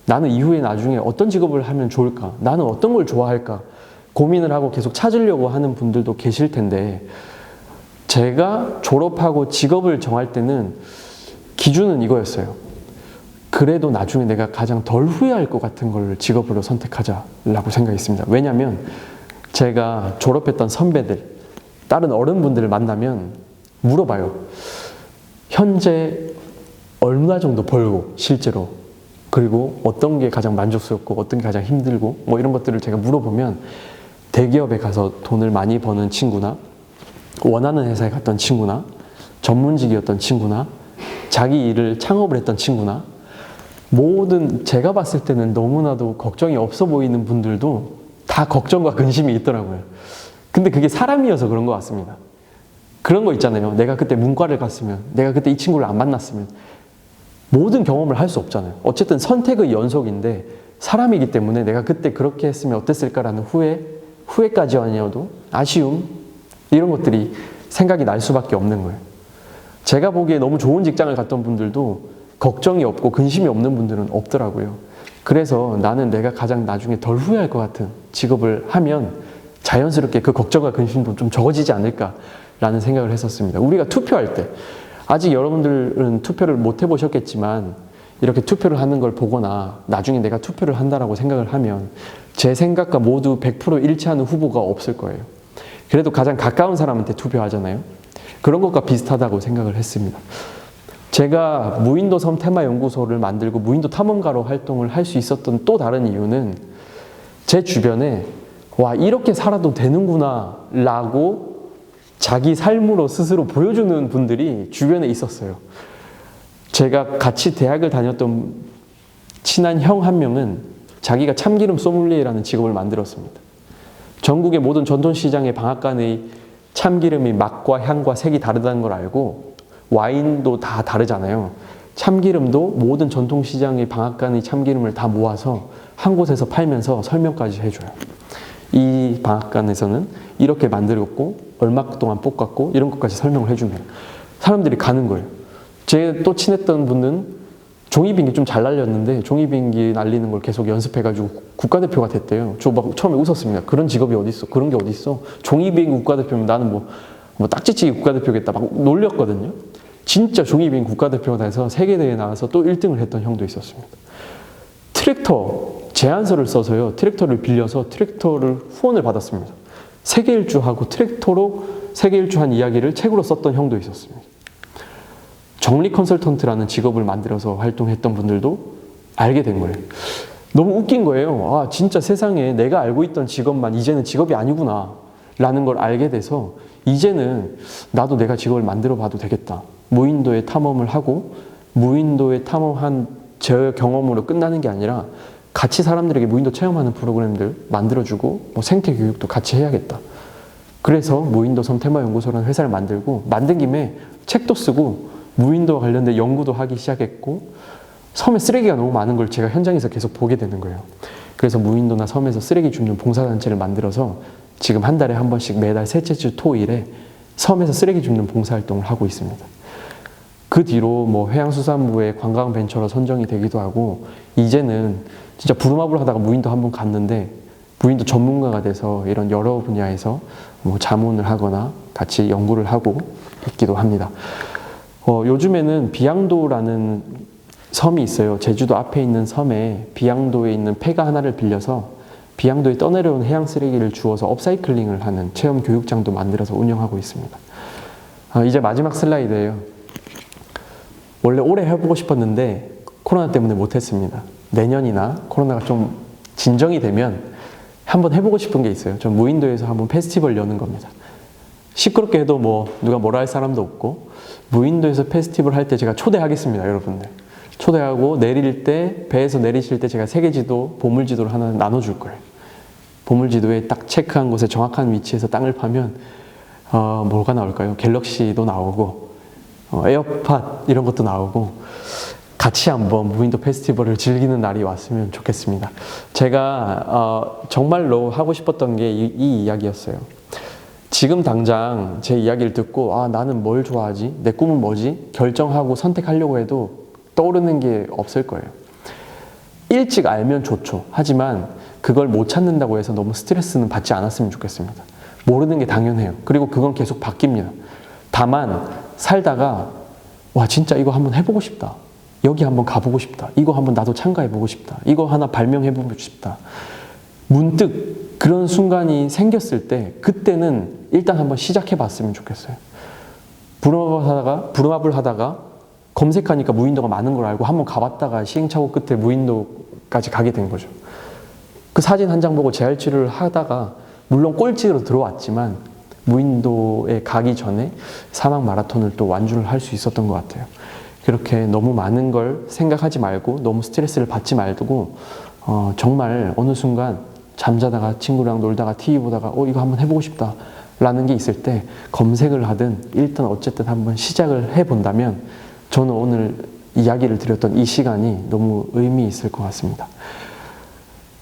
나는 이후에 나중에 어떤 직업을 하면 좋을까? 나는 어떤 걸 좋아할까? 고민을 하고 계속 찾으려고 하는 분들도 계실 텐데 제가 졸업하고 직업을 정할 때는 기준은 이거였어요. 그래도 나중에 내가 가장 덜 후회할 것 같은 걸 직업으로 선택하자라고 생각했습니다. 왜냐하면 제가 졸업했던 선배들, 다른 어른분들을 만나면 물어봐요. 현재 얼마 정도 벌고 실제로 그리고 어떤 게 가장 만족스럽고 어떤 게 가장 힘들고 뭐 이런 것들을 제가 물어보면 대기업에 가서 돈을 많이 버는 친구나 원하는 회사에 갔던 친구나 전문직이었던 친구나 자기 일을 창업을 했던 친구나 모든 제가 봤을 때는 너무나도 걱정이 없어 보이는 분들도 다 걱정과 근심이 있더라고요. 근데 그게 사람이어서 그런 것 같습니다. 그런 거 있잖아요. 내가 그때 문과를 갔으면 내가 그때 이 친구를 안 만났으면 모든 경험을 할 수 없잖아요. 어쨌든 선택의 연속인데 사람이기 때문에 내가 그때 그렇게 했으면 어땠을까라는 후회까지 아니어도 아쉬움 이런 것들이 생각이 날 수밖에 없는 거예요. 제가 보기에 너무 좋은 직장을 갔던 분들도 걱정이 없고 근심이 없는 분들은 없더라고요. 그래서 나는 내가 가장 나중에 덜 후회할 것 같은 직업을 하면 자연스럽게 그 걱정과 근심도 좀 적어지지 않을까라는 생각을 했었습니다. 우리가 투표할 때 아직 여러분들은 투표를 못 해보셨겠지만 이렇게 투표를 하는 걸 보거나 나중에 내가 투표를 한다라고 생각을 하면 제 생각과 모두 100% 일치하는 후보가 없을 거예요. 그래도 가장 가까운 사람한테 투표하잖아요. 그런 것과 비슷하다고 생각을 했습니다. 제가 무인도 섬 테마연구소를 만들고 무인도 탐험가로 활동을 할 수 있었던 또 다른 이유는 제 주변에 와 이렇게 살아도 되는구나 라고 자기 삶으로 스스로 보여주는 분들이 주변에 있었어요. 제가 같이 대학을 다녔던 친한 형 한 명은 자기가 참기름 소믈리에라는 직업을 만들었습니다. 전국의 모든 전통시장의 방앗간의 참기름이 맛과 향과 색이 다르다는 걸 알고 와인도 다 다르잖아요. 참기름도 모든 전통시장의 방앗간의 참기름을 다 모아서 한 곳에서 팔면서 설명까지 해줘요. 이 방앗간에서는 이렇게 만들었고 얼마 동안 볶았고 이런 것까지 설명을 해주면 사람들이 가는 거예요. 제 또 친했던 분은 종이비행기 좀 잘 날렸는데 종이비행기 날리는 걸 계속 연습해가지고 국가대표가 됐대요. 저 막 처음에 웃었습니다. 그런 직업이 어딨어? 그런 게 어딨어? 종이비행기 국가대표면 나는 뭐 딱지치기 국가대표겠다 막 놀렸거든요. 진짜 종이비행기 국가대표가 돼서 세계대회에 나가서 또 1등을 했던 형도 있었습니다. 트랙터 제안서를 써서요. 트랙터를 빌려서 트랙터를 후원을 받았습니다. 세계 일주하고 트랙터로 세계 일주한 이야기를 책으로 썼던 형도 있었습니다. 정리 컨설턴트라는 직업을 만들어서 활동했던 분들도 알게 된 거예요. 너무 웃긴 거예요. 아, 진짜 세상에 내가 알고 있던 직업만 이제는 직업이 아니구나 라는 걸 알게 돼서 이제는 나도 내가 직업을 만들어 봐도 되겠다. 무인도에 탐험을 하고 무인도에 탐험한 제 경험으로 끝나는 게 아니라 같이 사람들에게 무인도 체험하는 프로그램들 만들어주고 뭐 생태 교육도 같이 해야겠다. 그래서 무인도 섬 테마연구소라는 회사를 만들고 만든 김에 책도 쓰고 무인도와 관련된 연구도 하기 시작했고 섬에 쓰레기가 너무 많은 걸 제가 현장에서 계속 보게 되는 거예요. 그래서 무인도나 섬에서 쓰레기 줍는 봉사단체를 만들어서 지금 한 달에 한 번씩 매달 셋째 주 토일에 섬에서 쓰레기 줍는 봉사활동을 하고 있습니다. 그 뒤로 뭐 해양수산부의 관광벤처로 선정이 되기도 하고 이제는 진짜 부루마블 하다가 무인도 한번 갔는데 무인도 전문가가 돼서 이런 여러 분야에서 뭐 자문을 하거나 같이 연구를 하고 있기도 합니다. 요즘에는 비양도라는 섬이 있어요. 제주도 앞에 있는 섬에 비양도에 있는 폐가 하나를 빌려서 비양도에 떠내려온 해양 쓰레기를 주워서 업사이클링을 하는 체험 교육장도 만들어서 운영하고 있습니다. 이제 마지막 슬라이드예요. 원래 올해 해보고 싶었는데 코로나 때문에 못했습니다. 내년이나 코로나가 좀 진정이 되면 한번 해보고 싶은 게 있어요. 전 무인도에서 한번 페스티벌 여는 겁니다. 시끄럽게 해도 뭐 누가 뭐라 할 사람도 없고 무인도에서 페스티벌 할 때 제가 초대하겠습니다, 여러분들. 초대하고 내릴 때 배에서 내리실 때 제가 세계지도, 보물지도를 하나 나눠줄 거예요. 보물지도에 딱 체크한 곳에 정확한 위치에서 땅을 파면 뭐가 나올까요? 갤럭시도 나오고 에어팟 이런 것도 나오고 같이 한번 무인도 페스티벌을 즐기는 날이 왔으면 좋겠습니다. 제가 정말로 하고 싶었던 게 이 이야기였어요. 지금 당장 제 이야기를 듣고 나는 뭘 좋아하지? 내 꿈은 뭐지? 결정하고 선택하려고 해도 떠오르는 게 없을 거예요. 일찍 알면 좋죠. 하지만 그걸 못 찾는다고 해서 너무 스트레스는 받지 않았으면 좋겠습니다. 모르는 게 당연해요. 그리고 그건 계속 바뀝니다. 다만 살다가 와 진짜 이거 한번 해보고 싶다. 여기 한번 가보고 싶다. 이거 한번 나도 참가해보고 싶다. 이거 하나 발명해보고 싶다. 문득 그런 순간이 생겼을 때 그때는 일단 한번 시작해봤으면 좋겠어요. 부루마블 하다가 검색하니까 무인도가 많은 걸 알고 한번 가봤다가 시행착오 끝에 무인도까지 가게 된 거죠. 그 사진 한 장 보고 재활치료를 하다가 물론 꼴찌로 들어왔지만 무인도에 가기 전에 사막 마라톤을 또 완주를 할 수 있었던 것 같아요. 그렇게 너무 많은 걸 생각하지 말고 너무 스트레스를 받지 말고 정말 어느 순간 잠자다가 친구랑 놀다가 TV 보다가 이거 한번 해보고 싶다 라는 게 있을 때 검색을 하든 일단 어쨌든 한번 시작을 해본다면 저는 오늘 이야기를 드렸던 이 시간이 너무 의미 있을 것 같습니다.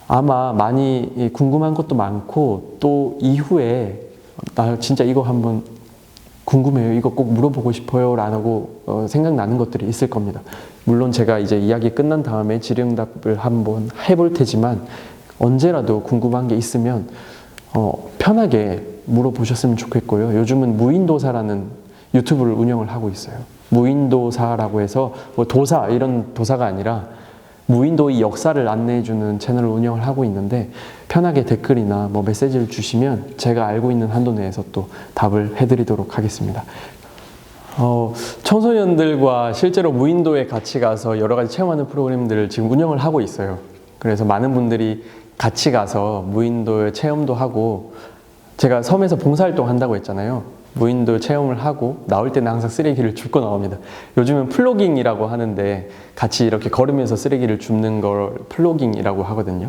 아마 많이 궁금한 것도 많고 또 이후에 나 진짜 이거 한번 궁금해요. 이거 꼭 물어보고 싶어요. 라고 생각나는 것들이 있을 겁니다. 물론 제가 이제 이야기 끝난 다음에 질의응답을 한번 해볼 테지만 언제라도 궁금한 게 있으면 편하게 물어보셨으면 좋겠고요. 요즘은 무인도사라는 유튜브를 운영을 하고 있어요. 무인도사라고 해서 뭐 도사 이런 도사가 아니라 무인도의 역사를 안내해주는 채널을 운영을 하고 있는데 편하게 댓글이나 뭐 메시지를 주시면 제가 알고 있는 한도 내에서 또 답을 해드리도록 하겠습니다. 청소년들과 실제로 무인도에 같이 가서 여러 가지 체험하는 프로그램들을 지금 운영을 하고 있어요. 그래서 많은 분들이 같이 가서 무인도에 체험도 하고 제가 섬에서 봉사활동 한다고 했잖아요. 무인도 체험을 하고 나올 때는 항상 쓰레기를 줍고 나옵니다. 요즘은 플로깅이라고 하는데 같이 이렇게 걸으면서 쓰레기를 줍는 걸 플로깅이라고 하거든요.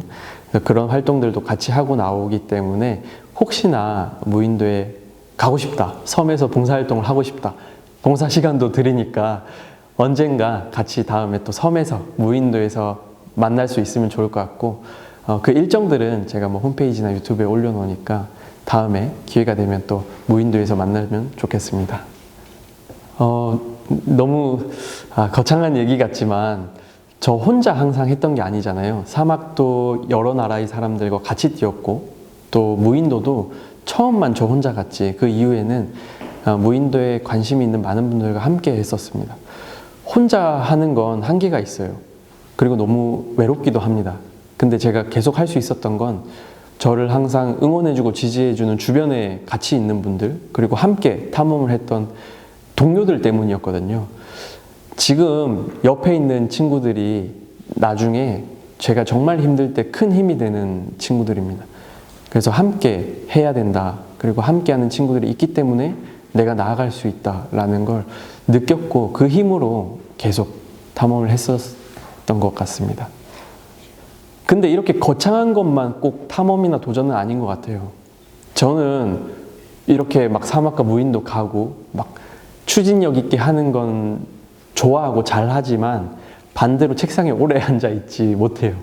그런 활동들도 같이 하고 나오기 때문에 혹시나 무인도에 가고 싶다, 섬에서 봉사활동을 하고 싶다, 봉사 시간도 드리니까 언젠가 같이 다음에 또 섬에서 무인도에서 만날 수 있으면 좋을 것 같고, 그 일정들은 제가 뭐 홈페이지나 유튜브에 올려놓으니까 다음에 기회가 되면 또 무인도에서 만나면 좋겠습니다. 너무 거창한 얘기 같지만 저 혼자 항상 했던 게 아니잖아요. 사막도 여러 나라의 사람들과 같이 뛰었고 또 무인도도 처음만 저 혼자 갔지 그 이후에는 무인도에 관심이 있는 많은 분들과 함께 했었습니다. 혼자 하는 건 한계가 있어요. 그리고 너무 외롭기도 합니다. 근데 제가 계속 할 수 있었던 건 저를 항상 응원해주고 지지해주는 주변에 같이 있는 분들, 그리고 함께 탐험을 했던 동료들 때문이었거든요. 지금 옆에 있는 친구들이 나중에 제가 정말 힘들 때 큰 힘이 되는 친구들입니다. 그래서 함께 해야 된다. 그리고 함께하는 친구들이 있기 때문에 내가 나아갈 수 있다라는 걸 느꼈고 그 힘으로 계속 탐험을 했었던 것 같습니다. 근데 이렇게 거창한 것만 꼭 탐험이나 도전은 아닌 것 같아요. 저는 이렇게 막 사막과 무인도 가고 막 추진력 있게 하는 건 좋아하고 잘하지만 반대로 책상에 오래 앉아 있지 못해요.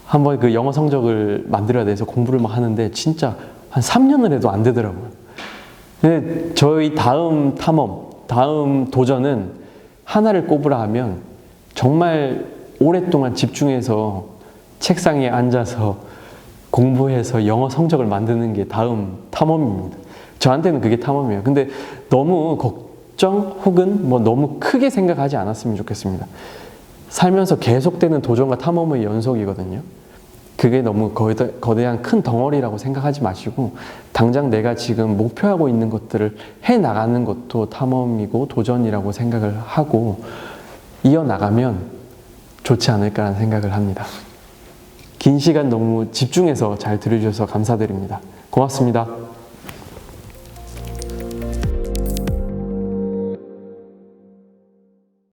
한번 그 영어 성적을 만들어야 돼서 공부를 막 하는데 진짜 한 3년을 해도 안 되더라고요. 근데 저희 다음 탐험, 다음 도전은 하나를 꼽으라 하면 정말 오랫동안 집중해서 책상에 앉아서 공부해서 영어 성적을 만드는 게 다음 탐험입니다. 저한테는 그게 탐험이에요. 근데 너무 걱정 혹은 뭐 너무 크게 생각하지 않았으면 좋겠습니다. 살면서 계속되는 도전과 탐험의 연속이거든요. 그게 너무 거대한 큰 덩어리라고 생각하지 마시고 당장 내가 지금 목표하고 있는 것들을 해나가는 것도 탐험이고 도전이라고 생각을 하고 이어나가면 좋지 않을까라는 생각을 합니다. 긴 시간 너무 집중해서 잘 들어주셔서 감사드립니다. 고맙습니다.